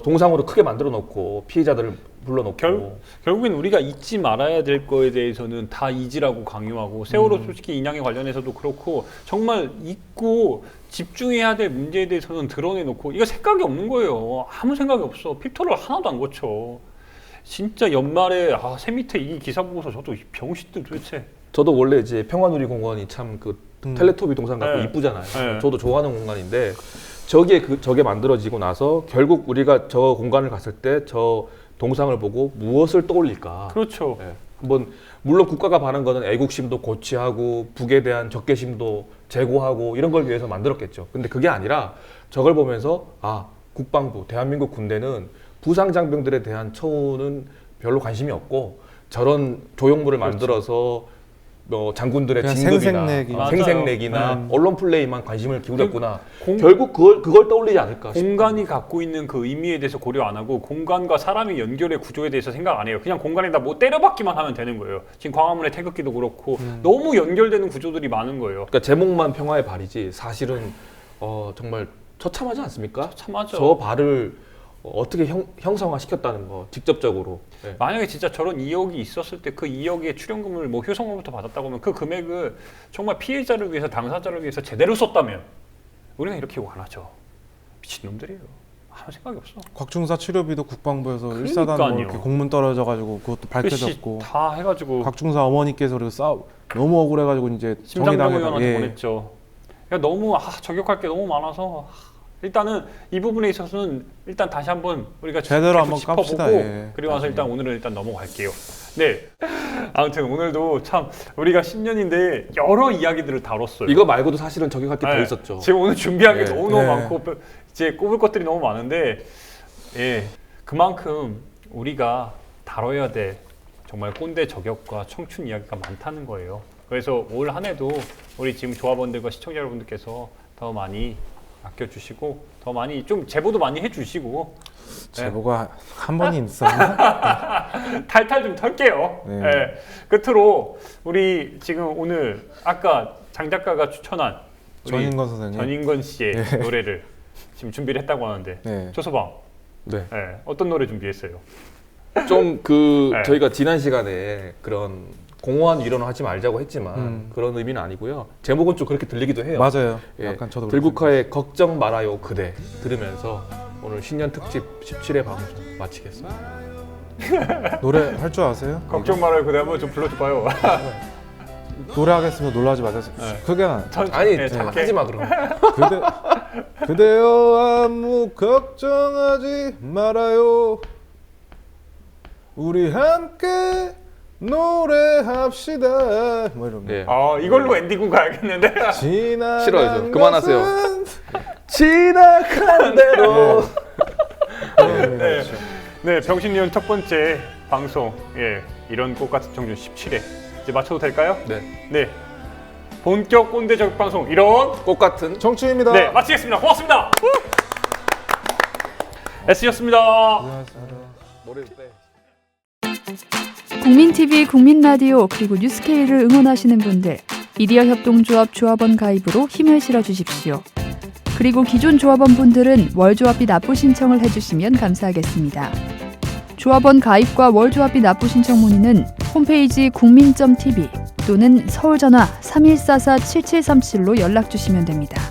동상으로 크게 만들어 놓고 피해자들을 불러놓고 결국엔 우리가 잊지 말아야 될 거에 대해서는 다 잊으라고 강요하고 세월호 솔직히 인양에 관련해서도 그렇고 정말 잊고 집중해야 될 문제에 대해서는 드러내놓고 이거 생각이 없는 거예요. 아무 생각이 없어. 필터를 하나도 안 고쳐. 진짜 연말에 새 밑에 이 기사 보고서 저도 이 병신들 도대체 저도 원래 이제 평화누리공원이 참 그 텔레토비 동상 같고 네. 이쁘잖아요. 네. 저도 좋아하는 공간인데 저게 만들어지고 나서 결국 우리가 저 공간을 갔을 때 저 동상을 보고 무엇을 떠올릴까? 그렇죠. 예. 한번 물론 국가가 바라는 거는 애국심도 고취하고 북에 대한 적개심도 제고하고 이런 걸 위해서 만들었겠죠. 근데 그게 아니라 저걸 보면서 국방부, 대한민국 군대는 부상 장병들에 대한 처우는 별로 관심이 없고 저런 조형물을 만들어서 장군들의 그냥 진급이나 생색내기. 생색내기나 언론 플레이만 관심을 기울였구나. 공- 결국 그걸 떠올리지 않을까 싶어요. 공간이 갖고 있는 그 의미에 대해서 고려 안 하고 공간과 사람의 연결의 구조에 대해서 생각 안 해요. 그냥 공간에다 뭐 때려박기만 하면 되는 거예요. 지금 광화문의 태극기도 그렇고 너무 연결되는 구조들이 많은 거예요. 그러니까 제목만 평화의 발이지 사실은 정말 처참하지 않습니까? 처참하죠. 저 발을 어떻게 형성화 시켰다는 거 직접적으로. 네. 만약에 진짜 저런 2억이 있었을 때 그 2억의 출연금을 뭐 효성으로부터 받았다고 하면 그 금액을 정말 피해자를 위해서 당사자를 위해서 제대로 썼다면 우리가 이렇게 욕 안 하죠. 미친놈들이에요. 아무 생각이 없어. 곽중사 치료비도 국방부에서 그러니까요. 1사단 뭐 이렇게 공문 떨어져가지고 그것도 밝혀졌고 다 해가지고 곽중사 어머니께서 그래서 너무 억울해가지고 이제 심상정 정의당에다 의원한테 보냈죠. 그러니까 너무 저격할 게 너무 많아서 일단은 이 부분에 있어서는 일단 다시 한번 우리가 제대로 계속 한번 짚어보고 깝시다, 예. 그리고 나서 나중에. 일단 오늘은 일단 넘어갈게요. 네. 아무튼 오늘도 참 우리가 신년인데 여러 이야기들을 다뤘어요. 이거 말고도 사실은 저격할 게 더 네. 있었죠. 지금 오늘 준비한 게 네. 너무너무 네. 많고 이제 꼽을 것들이 너무 많은데 그만큼 우리가 다뤄야 될 정말 꼰대 저격과 청춘 이야기가 많다는 거예요. 그래서 올 한 해도 우리 지금 조합원들과 시청자 여러분들께서 더 많이 아껴주시고 더 많이 좀 제보도 많이 해주시고 제보가 한 번이 있었나? 탈탈 좀 털게요. 네. 예. 끝으로 우리 지금 오늘 아까 장 작가가 추천한 우리 전인권 선생님. 전인권 씨의 노래를 지금 준비를 했다고 하는데 네. 조서방 네. 예. 어떤 노래 준비했어요? 좀 그 네. 저희가 지난 시간에 그런 공허한 위로는 하지 말자고 했지만 그런 의미는 아니고요. 제목은 좀 그렇게 들리기도 해요. 맞아요. 예, 약간 저도 들국화의 걱정 말아요 그대 들으면서 오늘 신년 특집 17회 방송 마치겠습니다. 노래 할 줄 아세요? 걱정 말아요. 그대 한번 좀 불러줘봐요. 노래하겠습니다. 놀라지 마세요. 크게 나. 아니 네, 작게. 하지 마 그럼. 그대여 아무 걱정하지 말아요. 우리 함께 노래합시다. 뭐 이런 거. 네. 이걸로 엔딩은 가야겠는데. 지나간 싫어요, 저. 그만하세요. 것은 지나간 대로. 네. 네, 병신리온 첫 번째 방송, 예, 이런 꽃 같은 청춘 17회 이제 마쳐도 될까요? 네. 네, 본격 꼰대 저격 방송 이런 꽃 같은 정치입니다. 네 마치겠습니다. 고맙습니다. 애쓰셨습니다. 머리 때. 국민TV, 국민라디오 그리고 뉴스케이를 응원하시는 분들 미디어 협동조합 조합원 가입으로 힘을 실어주십시오. 그리고 기존 조합원 분들은 월조합비 납부 신청을 해주시면 감사하겠습니다. 조합원 가입과 월조합비 납부 신청 문의는 홈페이지 국민.tv 또는 서울전화 3144-7737로 연락주시면 됩니다.